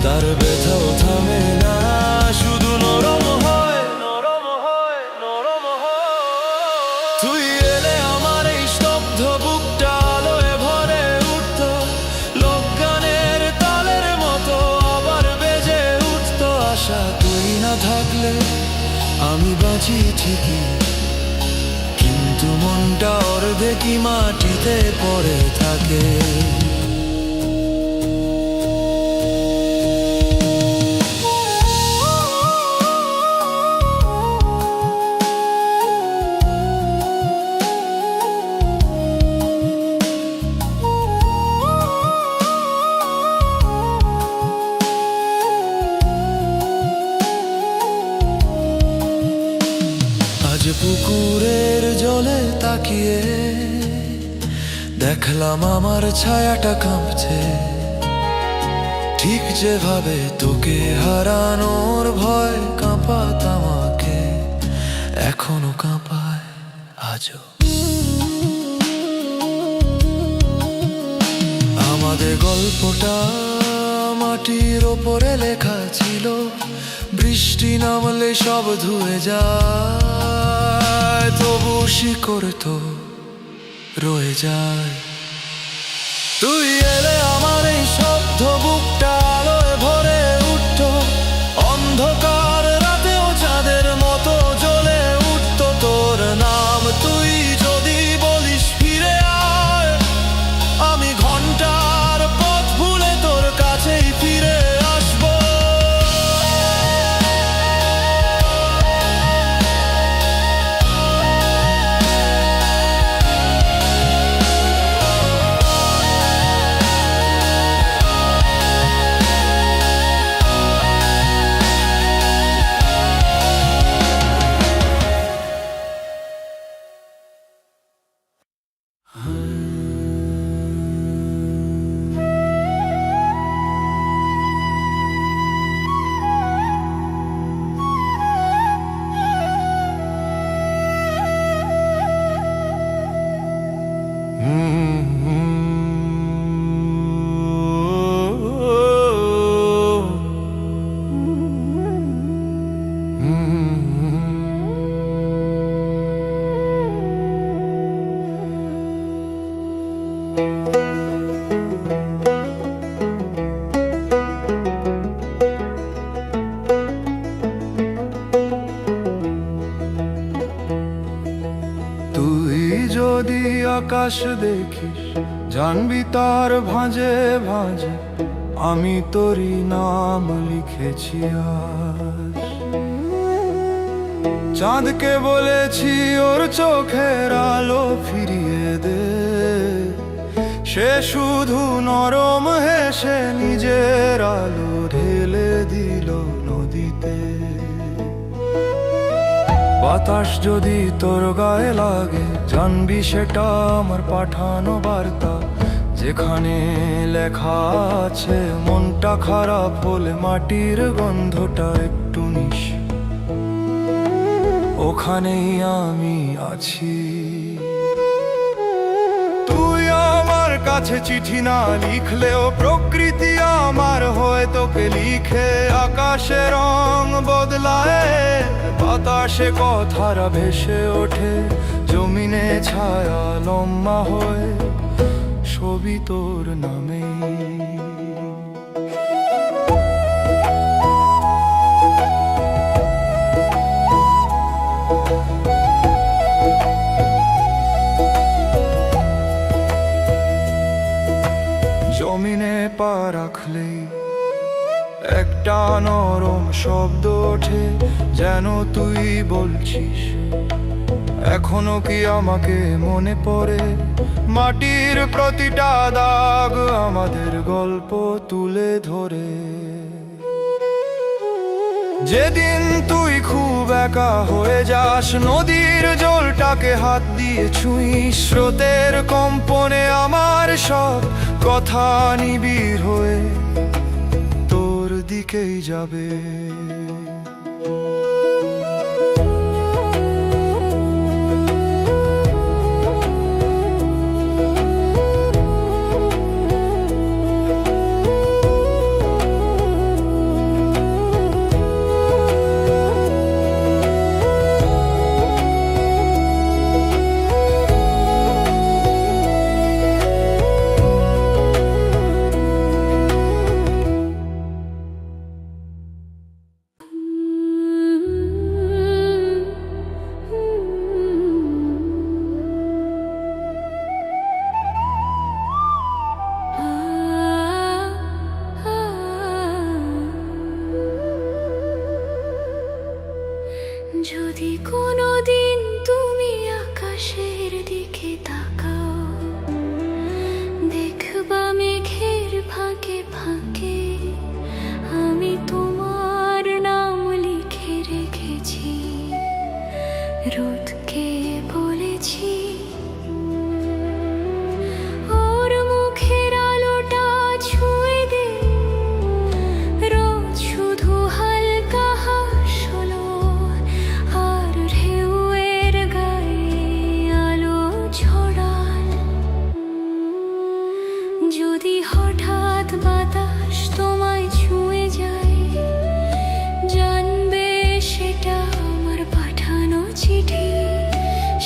তার ব্যথাও থামে না, শুধু নরম হয়, নরম হয়, না থাকলে আমি বাঁচি ঠিকই, কিন্তু মনটা অর্ধেকই মাটিতে পড়ে থাকে। আজ পুকুরের জলে তাকিয়ে দেখলাম আমার ছায়াটা কাঁপছে, ঠিক যেভাবে তোকে হারানোর ভয় কাঁপাত আমাকে, এখনো কাঁপায় আজও। আমাদের গল্পটা মাটির ওপরে লেখা ছিল, বৃষ্টি নামলে সব ধুয়ে যায়, তবু শিকড় তো রয়ে যায়। তুই এলে আমার এই শব্দ বুকটা আলোয় ভরে উঠত, অন্ধকার রাতেও চাঁদের মতো জ্বলে উঠত তোর নাম। তুই যদি বলিস ফিরে আয়, আমি ঘন্টার পথ ভুলে তোর কাছেই ফিরে আসবো। তুই যদি আকাশ দেখিস, জানবি তার ভাঁজে ভাঁজে আমি তোরই নাম লিখেছি আজ। চাঁদকে বলেছি ওর চোখের আলো ফিরিয়ে দে, সে শুধু নরম হেসে নিজের আলো ঢেলে দিল নদীতে। বাতাস যদি তোর গায়ে লাগে, জানবি সেটা আমার পাঠানো বার্তা, যেখানে লেখা আছে মনটা খারাপ হলে মাটির গন্ধটা একটু নিস, ওখানেই আমি আছি। তুই আমার কাছে চিঠি না লিখলেও প্রকৃতি আমার হয়ে তোকে লিখে, আকাশে রং বদলায়, বাতাসে কথারা ভেসে ওঠে, জমিনে ছায়া লম্বা হয়ে ছবি তোর নামে। জমিনে পা রাখলেই একটা নরম শব্দ ওঠে, যেন তুই বলছিস এখনো কি আমাকে মনে পড়ে। মাটির প্রতিটা দাগ আমাদের গল্প তুলে ধরে। যেদিন তুই খুব একা হয়ে যাস, নদীর জলটাকে হাত দিয়ে ছুঁইস, স্রোতের কম্পনে আমার সব কথা নিবিড় হয়ে তোর দিকেই যাবে।
যদি কোনোদিন তুমি আকাশের দিকে তাকাও, দেখবা মেঘের ফাঁকে ফাঁকে আমি তোমার নাম লিখে রেখেছি। রোদকে বলেছি ওর মুখের আলোটা ছুঁয়ে দে, রোদ শুধু হালকা হাসলো আর ঢেউয়ের গায়ে আলো ছড়াল। যদি হঠাৎ বাতাস তোমায় ছুঁয়ে যায়, জানবে সেটা আমার পাঠানো চিঠি।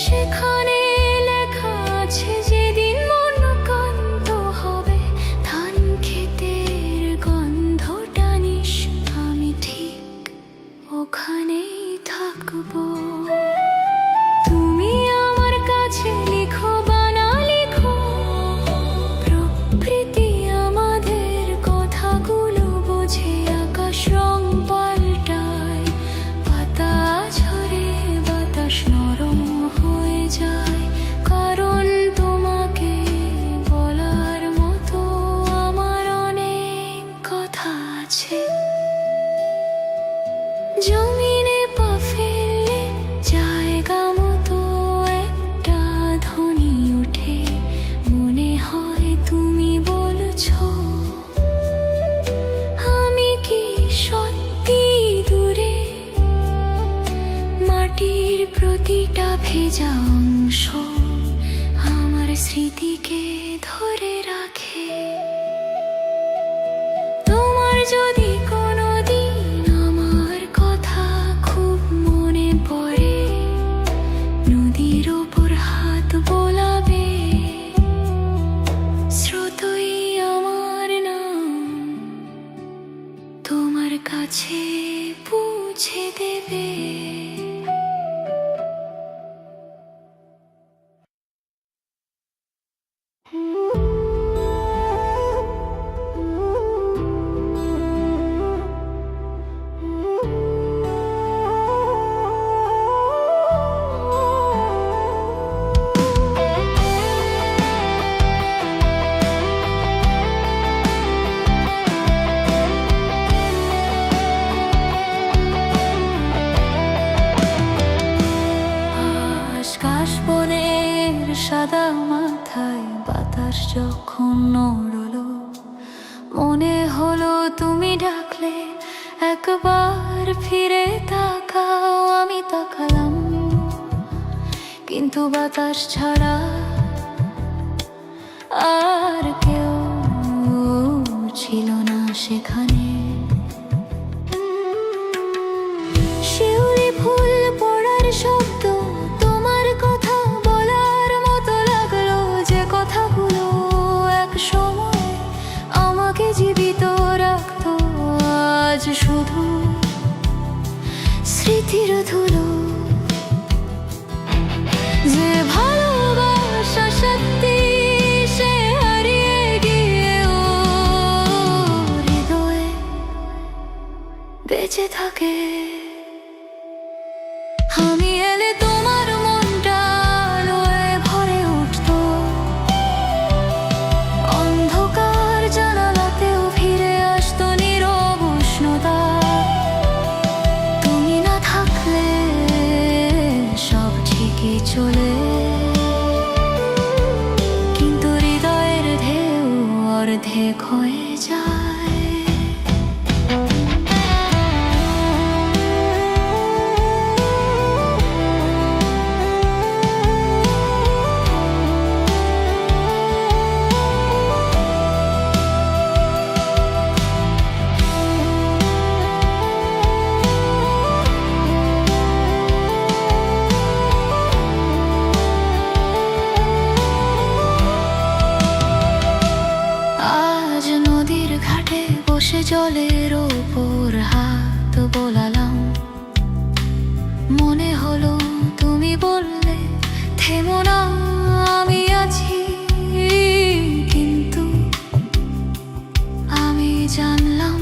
সেখানে লেখা আছে যেদিন মন কান্ত হবে, ধান ক্ষেতের গন্ধটা নিস, আমি ঠিক ওখানেই থাকবো। তুমি আমার কাছে লিখো বা না লিখো, প্রকৃতি আমাদের কথাগুলো বোঝে। আকাশ রং পাল্টায়, পাতা ঝরে, বাতাস নরম হয়ে যায়, কারণ তোমাকে বলার মতো আমার অনেক কথা আছে। জমিনে পা ফেললে জায়গা মতো একটা ধ্বনি ওঠে, মনে হয় তুমি বলছো আমি কি সত্যি দূরে। মাটির প্রতিটা ভেজা অংশ আমার স্মৃতিকে ধরে রাখে। তোমার যদি কোনোদিন আমার কথা খুব মনে পড়ে, নদীর ওপর হাত বোলাবে, স্রোতই আমার নাম তোমার কাছে পৌঁছে দেবে। কাশবনের সাদা মাথায় বাতাস যখন নড়লো, মনে হলো তুমি ডাকলে একবার ফিরে তাকাও। আমি তাকালাম, কিন্তু বাতাস ছাড়া আর কেউ ছিল না সেখানে। শিউলি ফুল পড়ার শব্দ তোমার কথা বলার মতো লাগলো, যে কথাগুলো এক সময় আমাকে জীবিত রাখতো, আজ শুধু স্মৃতির ধুলো। যে ভালোবাসা সত্যি সে হারিয়ে গিয়ে ও হৃদয়ে বেঁচে থাকে। আমি এলে তোমার মনটা আলোয় ভরে উঠতো, অন্ধকার জানালাতেও ফিরে আসতো নীরব উষ্ণতা। তুমি না থাকলে সব ঠিকই চলে, কিন্তু হৃদয়ের ঢেউ অর্ধেক হয়ে যায়। বসে জলের ওপর হাত বোলালাম, মনে হলো তুমি বললে থেমো না, আমি আছি। কিন্তু আমি জানলাম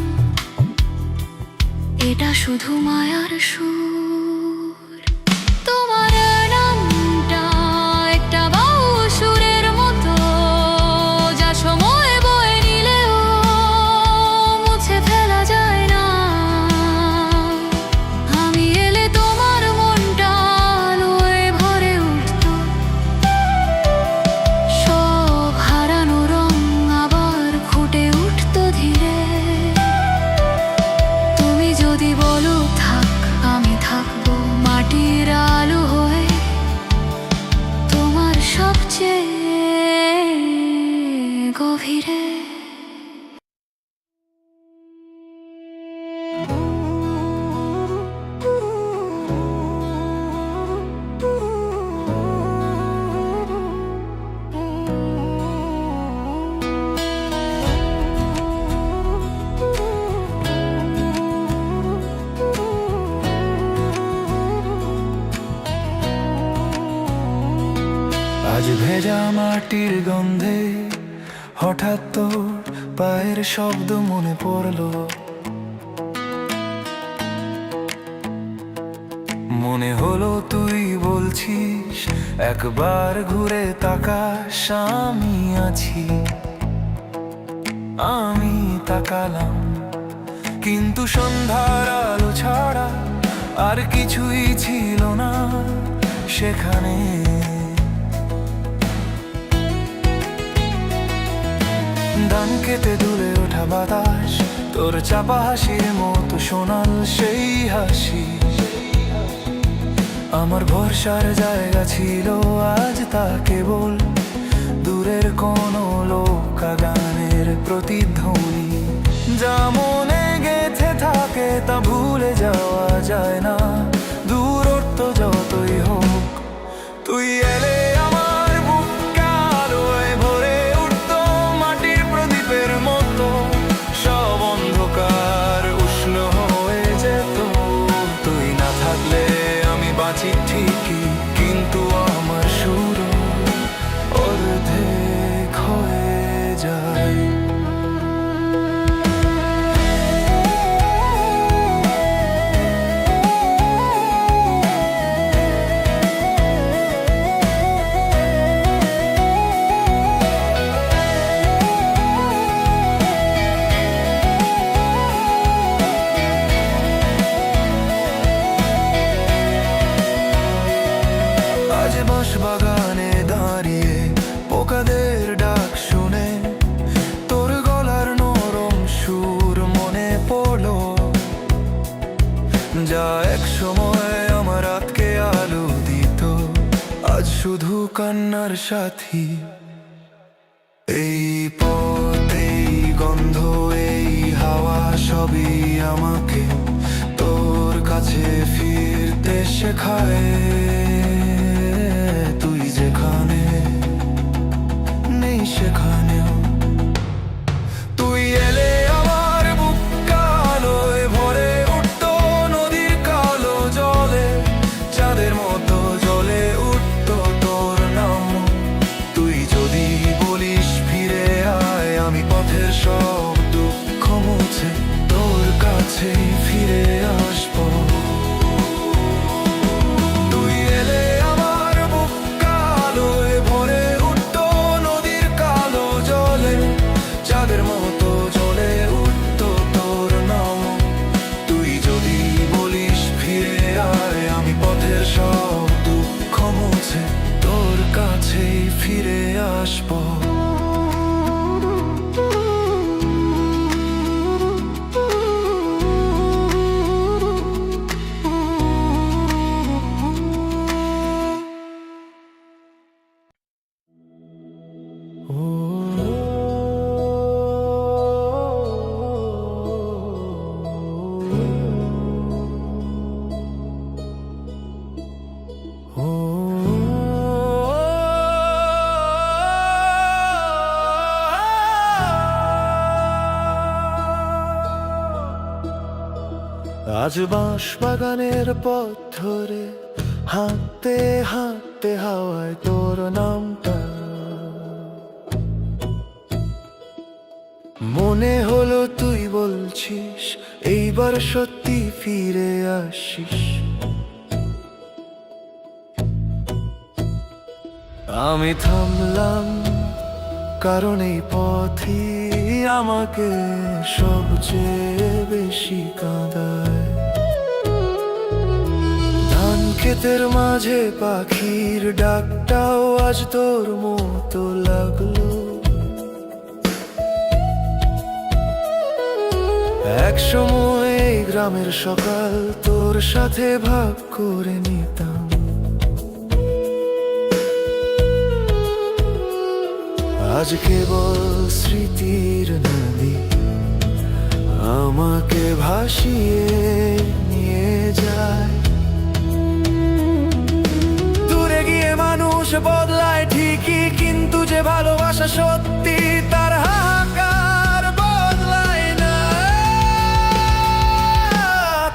এটা শুধু মায়ার সুর।
আজ ভেজা মাটির গন্ধে হঠাৎ তোর পায়ের শব্দ মনে পড়লো। মনে হলো তুই বলছিস একবার ঘুরে তাকাস, আমি আছি। আমি তাকালাম, কিন্তু সন্ধ্যার আলো ছাড়া আর কিছুই ছিল না সেখানে। ধান খেতে দুলে ওঠা বাতাস, তোর চাপা হাসির মতো শোনাল সেই হাসি। আমার ভরসার জায়গা ছিল আজ তা কেবল দূরের কোনো লোকা গানের প্রতিধ্বনি। যা মনে গেঁথে থাকে তা ভুলে যাওয়া যায় না, দূরত্ব যতই হোক। তুই এলে আমার বুক আলোয় ভরে উঠতো মাটির প্রদীপের মতো, সব অন্ধকার উষ্ণ হয়ে যেত। তুই না থাকলে আমি বাঁচি ঠিকই, কিন্তু আমার সুর অর্ধেক হয়ে যায়। আজ বাঁশবাগানে দাঁড়িয়ে পোকাদের ডাক শুনে তোর গলার নরম সুর মনে পড়লো, যা এক সময় আমার রাতকে আলো দিত, আজ শুধু কান্নার সাথী। এই পথ, এই গন্ধ, এই হাওয়া সবই আমাকে তোর কাছে ফিরতে শেখায়। তুই যেখানে নেই সেখানেও তুই এলে আমার বুক আলোয় ভরে উঠতো নদীর কালো জলে, চাঁদের মতো জ্বলে উঠতো তোর নাম। তুই যদি বলিস ফিরে আয়, আমি পথের সব দুঃখ মুছে তোর কাছেই ফিরে আসবো। তুই এলে আমার বুক আলোয় ভরে উঠতো নদীর কালো জলে, চাঁদের মতো জ্বলে উঠতো তোর নাম। তুই যদি বলিস ফিরে আয়, আমি পথের সব দুঃখ মুছে তোর কাছেই ফিরে আসবো। আজ বাঁশবাগানের পথ ধরে হাঁটতে হাঁটতে হাওয়ায় তোর নামটা মনে হলো। তুই বলছিস এইবার সত্যি ফিরে আসিস। আমি থামলাম, কারণ এই পথই আমাকে সবচেয়ে বেশি কাঁদায়। ধান ক্ষেতের মাঝে পাখির ডাকটাও আজ তোর মতো লাগলো। এক সময় এই গ্রামের সকাল তোর সাথে ভাগ করে নিতাম। আজ কেবল স্মৃতির নদী আমাকে ভাসিয়ে নিয়ে যায়। দূরে গিয়ে মানুষ বদলায় ঠিকই, কিন্তু যে ভালোবাসা সত্যি তার হাহাকার বদলায় না।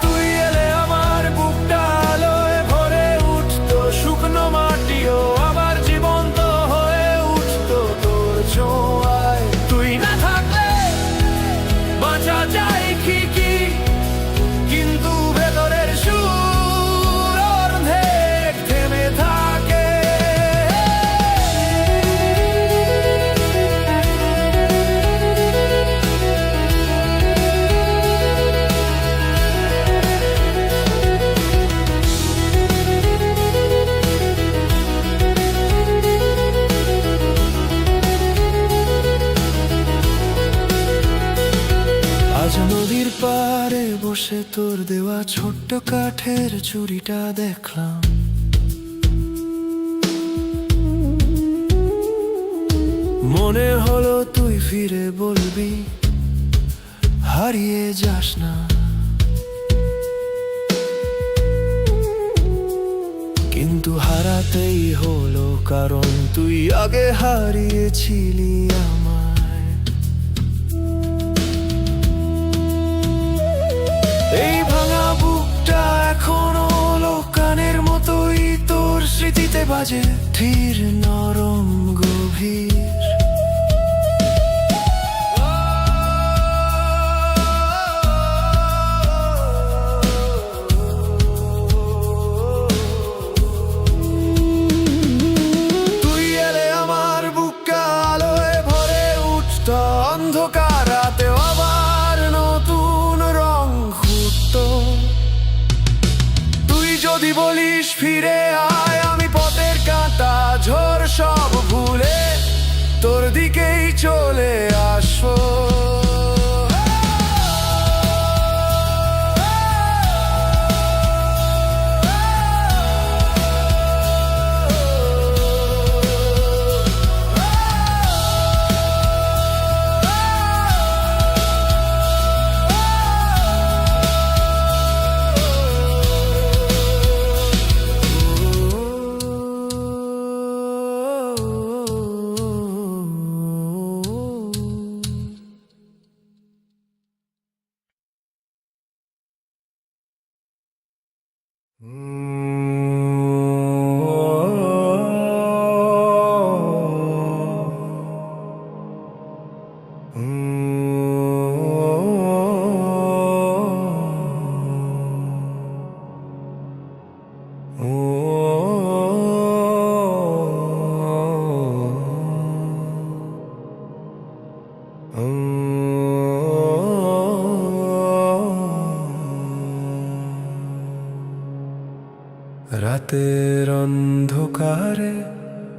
তুই এলে আমার বুকটা আলোয় ভরে উঠতো শুকনো মাটিও আবার জীবন্ত কাঠের চুড়িটা দেখলাম, মনে হলো তুই ফিরে বলবি হারিয়ে যাস না। কিন্তু হারাতেই হলো, কারণ তুই আগে হারিয়েছিলি আমায়। এই ভাঙা বুকটা এখনো লোকানের মতোই তোর স্মৃতিতে বাজে, ধীর নরম গভীর। অন্ধকার রাতে আবার নতুন রং ফুটতো। তুই যদি বলিস ফিরে আয়, আমি পথের কাঁটা ঝড় সব ভুলে তোর দিকেই চলে আসবো। রাতের অন্ধকারে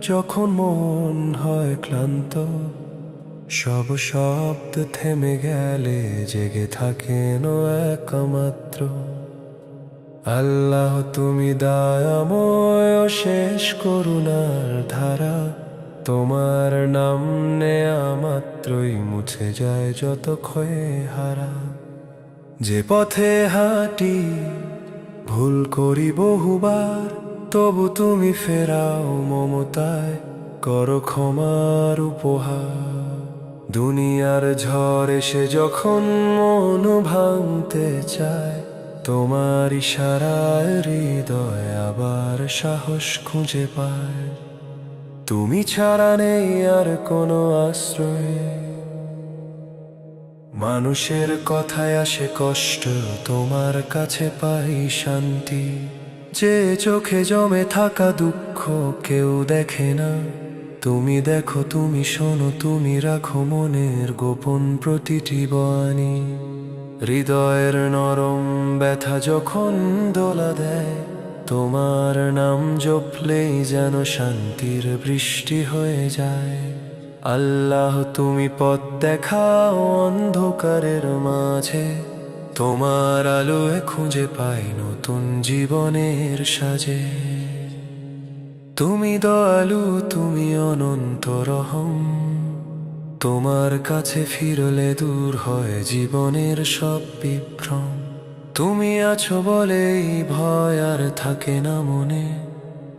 যখন মন হয় ক্লান্ত, সব শব্দ থেমে গেলে জেগে থাকেন একমাত্র আল্লাহ। তুমি দয়াময় শেষ করুণার ধারা, তোমার নাম নেয়া মাত্রই মুছে যায় যত ক্ষয়ে হারা। যে পথে হাঁটি ভুল করি বহুবার, তবু তুমি ফেরাও মমতায়, করো ক্ষমার উপহার। দুনিয়ার ঝড় এসে যখন মন ভাঙতে চায়, তোমার ইশারায় হৃদয় আবার সাহস খুঁজে পায়। তুমি ছাড়া নেই আর কোনো আশ্রয়, মানুষের কথায় আসে কষ্ট, তোমার কাছে পাই শান্তি। যে চোখে জমে থাকা দুঃখ কেউ দেখে না, তুমি দেখো, তুমি শোনো, তুমি রাখো মনের গোপন প্রতিটি বাণী। হৃদয়ের নরম ব্যথা যখন দোলা দেয়, তোমার নাম জপলেই যেন শান্তির বৃষ্টি হয়ে যায়। আল্লাহ তুমি পথ দেখাও অন্ধকারের মাঝে, তোমার আলোয় খুঁজে পাই নতুন জীবনের সাজে। তুমি দয়ালু, তুমি অনন্ত রহম, তোমার কাছে ফিরলে দূর হয় জীবনের সব বিভ্রম। তুমি আছো বলেই ভয় আর থাকে না মনে,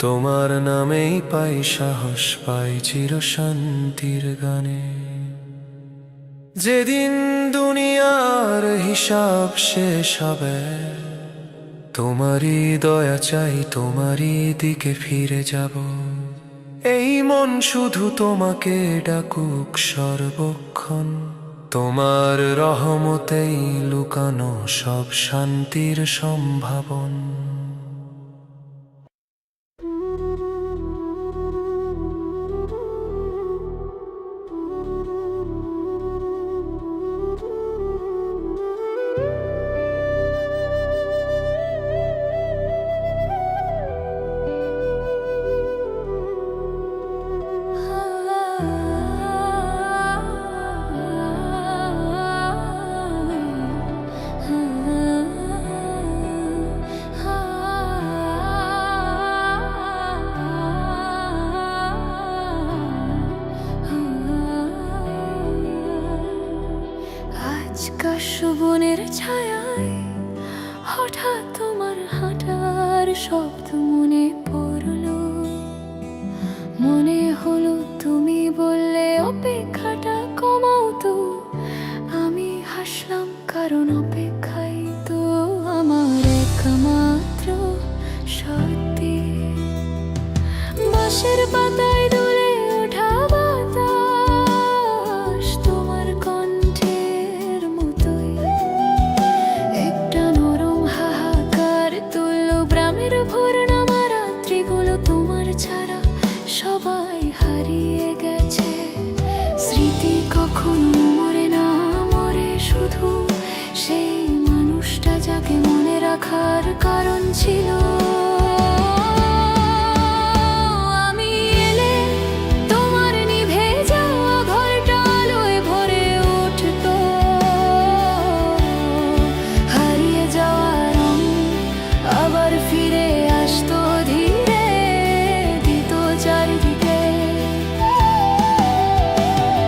তোমার নামেই পাই সাহস, পাই চির শান্তির গানে। যেদিন দুনিয়ার হিসাব শেষ হবে, তোমারই দয়া চাই, তোমারই দিকে ফিরে যাব। এই মন শুধু তোমাকে ডাকুক সর্বক্ষণ, তোমার রহমতেই লুকানো সব শান্তির সম্ভাবন।
শব্দ মনে পড়লো, মনে হলো তুমি বললে অপেক্ষাটা কমাও তো। আমি হাসলাম কারণ অপেক্ষাই তো আমার একমাত্র সত্যি। বাঁশের পাতায় দুলে ওঠা বাতাস তোমার কণ্ঠের মতোই, একটা নরম হাহাকার তুললো গ্রামের ভোর নামা রাত্রিগুলো তোমার ছাড়া সবাই হারিয়ে গেছে। স্মৃতি কখনো মরে না, মরে শুধু সেই মানুষটা যাকে মনে রাখার কারণ ছিল। আমি এলে তোমার নিভে যাওয়া ঘরটা আলোয় ভরে উঠতো, হারিয়ে যাওয়া রং আবার ফিরে আসতো ধীরে, দিত চারিদিকে।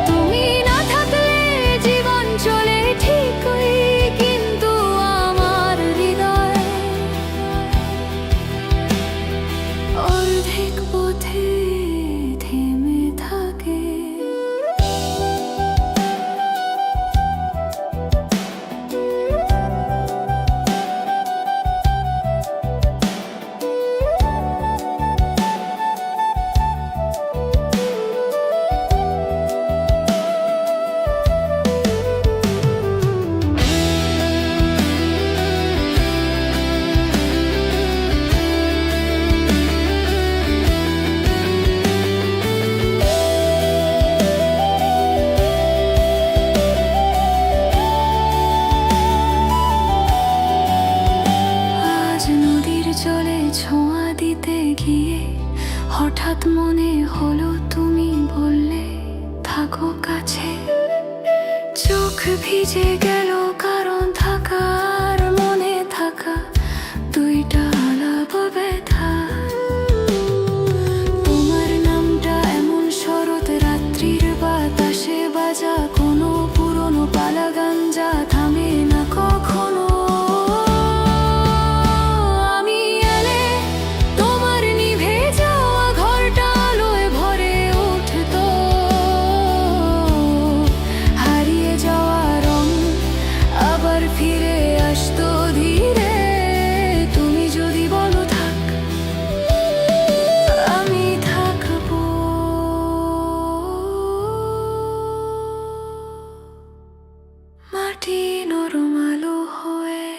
তুমি না থাকলে জীবন চলে ঠিকই, কিন্তু আমার হৃদয় অর্ধেক পথে থেমে থাকে। আজ নদীর জলে ছোঁয়া দিতে গিয়ে হঠাৎ মনে হলো তুমি বললে থাকো কাছে। চোখ ভিজে গেল কারণ থাকার মনে থাকা দুইটা আলাদা ব্যথা। তোমার নামটা এমন শরৎ রাত্রির বাতাসে বাজা, কোনো পুরনো পালা গান যা থামে না কখনো। আমি এলে তোমার নিভে যাওয়া ঘরটা আলোয় ভরে উঠতো, হারিয়ে যাওয়া রং আবার ফিরে আসতো ধীরে। তুমি যদি বলো থাক, আমি থাকবো। মাটি নরম আলো হয়ে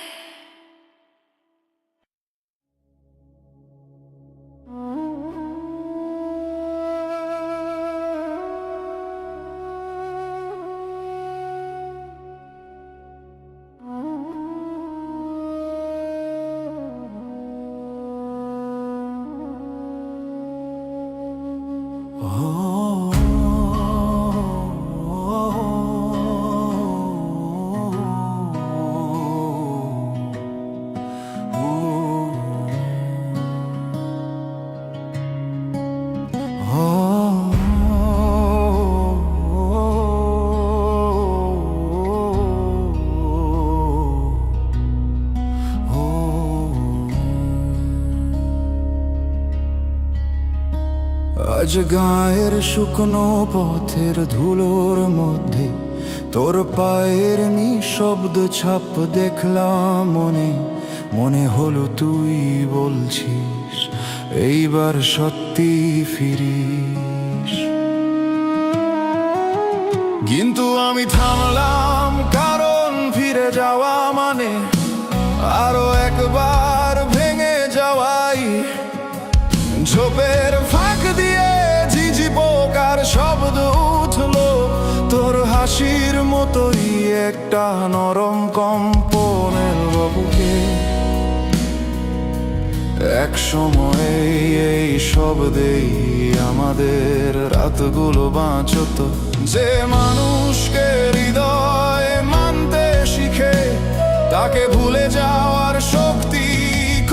আজ গায়ের শুকনো পথের ধুলোর মধ্যে তোর পায়ের নিঃশব্দ ছাপ দেখলাম মনে, মনে হলো তুই বলছিস এইবার সত্যি ফিরিস। কিন্তু আমি থামলাম কারণ ফিরে যাওয়া মানে আরো একবার ভেঙে যাওয়াই। ঝোপের ফাঁক দিয়ে ঝিঝি পোকার শব্দ উঠলো, তোর হাসির মতোই একটা নরম কম্পনের বুকে। এক সময় এই শব্দেই আমাদের রাতগুলো বাঁচত, যে মানুষকে হৃদয় মানতে শিখে তাকে ভুলে যাওয়ার শক্তি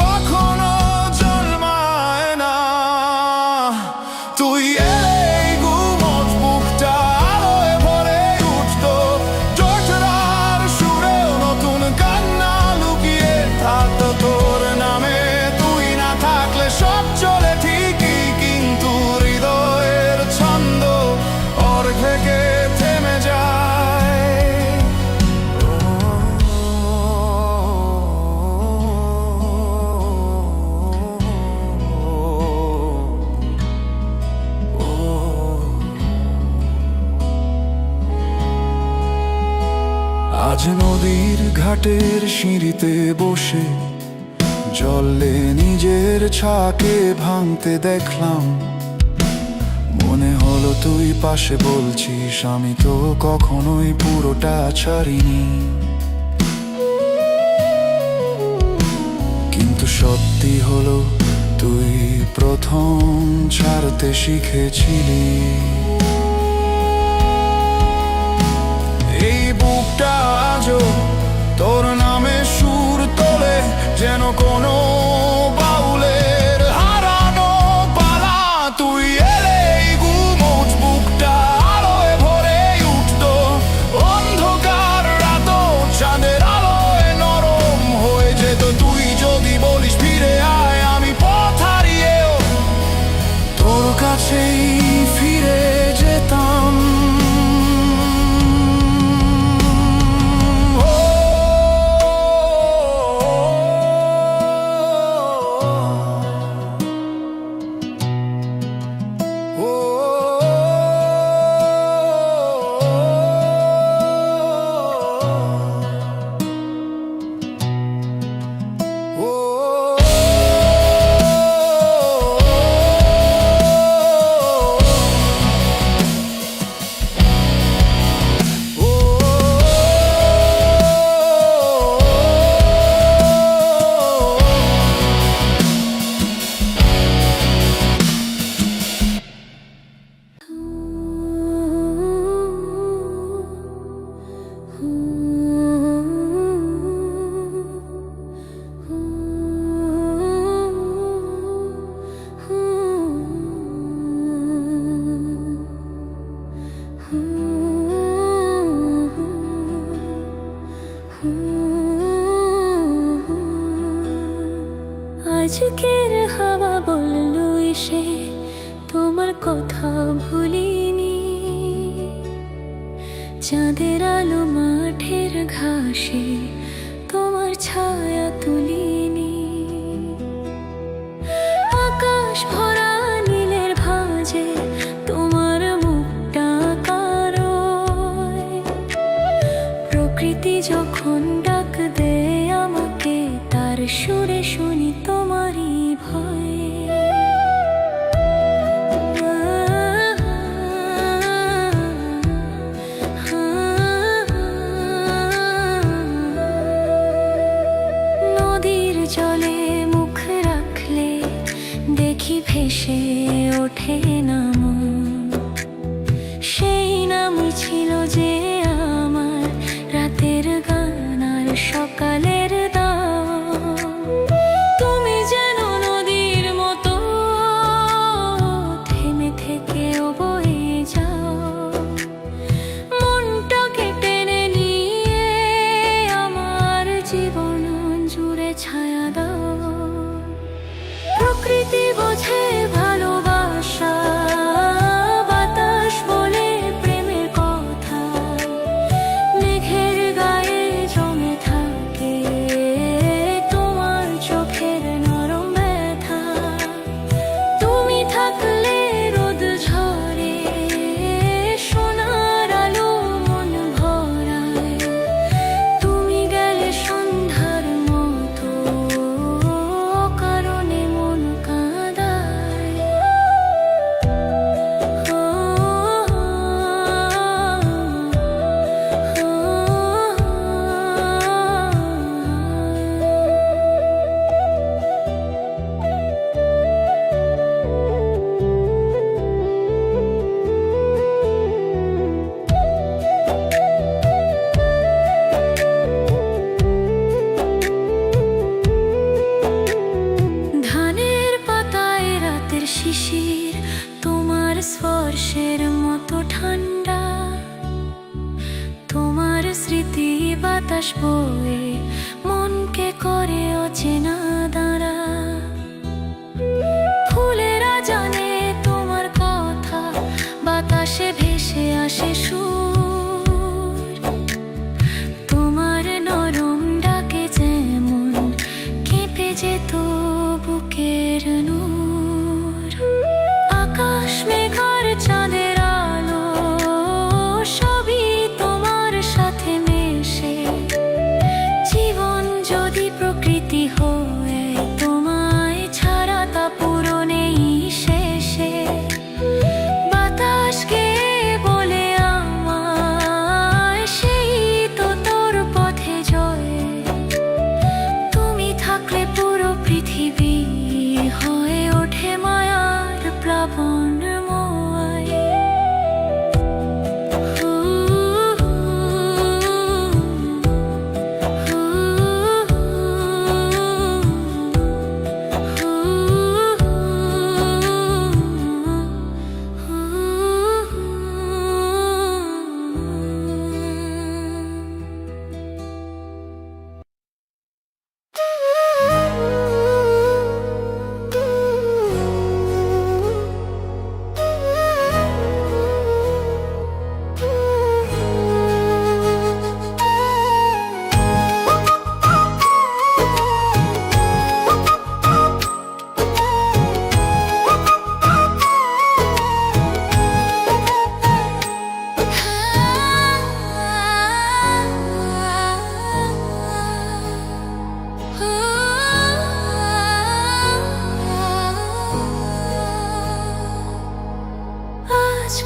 কখনো জন্মায় না। তুই এই গুমট বুকটা আলোয় ভরে উঠতো, জোছরার সুরেও নতুন কান্না লুকিয়ে থাকতো তোর নামে। তুই না ঘাটের সিঁড়িতে বসে জলে নিজের ছাকে ভাঙতে দেখলাম। মনে হলো তুই পাশে বলছিস, আমি তো কখনোই পুরোটা ছাড়িনি। কিন্তু সত্যি হলো তুই প্রথম ছাড়তে শিখেছিলি। এই বুকটা আজও তোর নামে সুর তোলে, যেন কোনো বাউলের হারানো পালা। তুই এলেই গুমোট বুকটা আলোয় ভরে উঠতো, অন্ধকার রাতও চাঁদের আলোয় নরম হয়ে যেত। তুই যদি বলিস ফিরে আয়, আমি পথ হারিয়েও তোর কাছেই ফিরে যেতাম।
আজকের হাওয়া বলল এসে তোমার কথা ভুলিনি। চাঁদের আলো মাঠের ঘাসে তোমার ছায়া তুলিনি। আকাশ ভরা নীলের ভাঁজে তোমার মুখটা কারোয়। প্রকৃতি যখন ডাক দেয় আমাকে, তার সুরে শুনি তোমারই ভয়। নদীর জলে মুখ রাখলে দেখি ভেসে ওঠে নাম। সেই নাম ছিল যে আমার রাতের গান আর সকালের দাম। তুমি যেন নদীর মতো থেমে থেকেও বয়ে যাও, মনটাকে টেনে নিয়ে আমার জীবন জুড়ে ছায়া দাও। প্রকৃতি বোঝে ভালোবাসা, বাতাস বলে প্রেমের কথা। মেঘের গায়ে জমে থাকে তোমার চোখের নরম ব্যথা। তুমি থাকলে রোদ ঝরে, সোনার আলো মন ভরায়। তুমি গেলে সন্ধ্যার মতো, কারণে মন কাঁদায়। ধানের পাতায় রাতের শিশির তোমার স্পর্শের মতো ঠান্ডা। তোমার স্মৃতি বাতাস বয়ে মনকে করে অচেনা দাঁড়া। ফুলেরা জানে তোমার কথা, বাতাসে ভেসে আসে সুর। তোমার নরম ডাকে যেমন কেঁপে যেত বুকের নূর। আকাশ মেঘার চাঁদের আলো সবই তোমার সাথে মেশে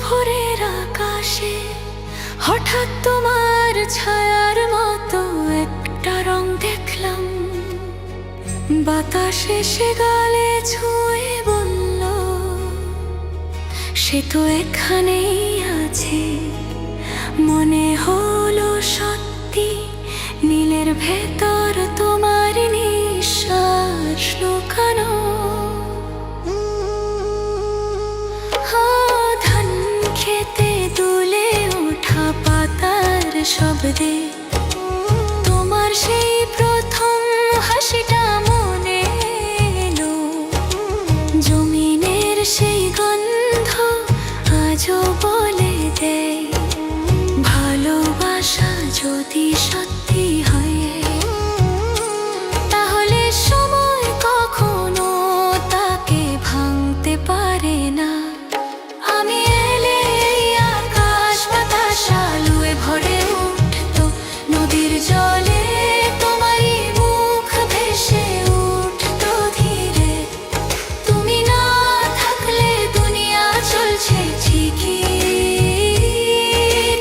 ভোরের আকাশে হঠাৎ তোমার ছায়ার মতো একটা রং দেখলাম। বাতাসে সে গালে ছুঁয়ে বলল, সে তো এখানেই আছে। মনে হলো সত্যি নীলের ভেতর তোমার নিঃশ্বাস লুকানো। ধান খেতে দুলে ওঠা পাতার শব্দে তোমার সেই প্রথম হাসিটা মনে এলো। জমিনের সেই গন্ধ আজও বলে দেয়, ভালোবাসা যদি সত্যি হয় তাহলে সময় কখনো তাকে ভাঙতে পারে না। আমি এলে এই আকাশ বাতাস আলোয় ভরে উঠতো, নদীর জলে তোমারই মুখ ভেসে উঠতো ধীরে। তুমি না থাকলে দুনিয়া চলছে ঠিকই,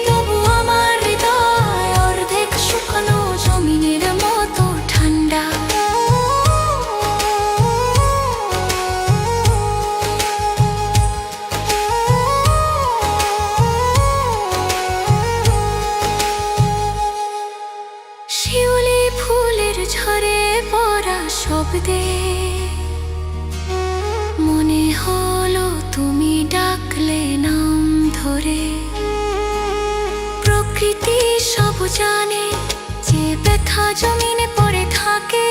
তবু আমার হৃদয় অর্ধেক শুকনো জমিনের মতো ঠান্ডা। শিউলি ফুলের ঝরে পড়া শব্দে মনে হলো তুমি ডাকলে নাম ধরে। প্রকৃতি সব জানে যে ব্যথা জমিনে পড়ে থাকে,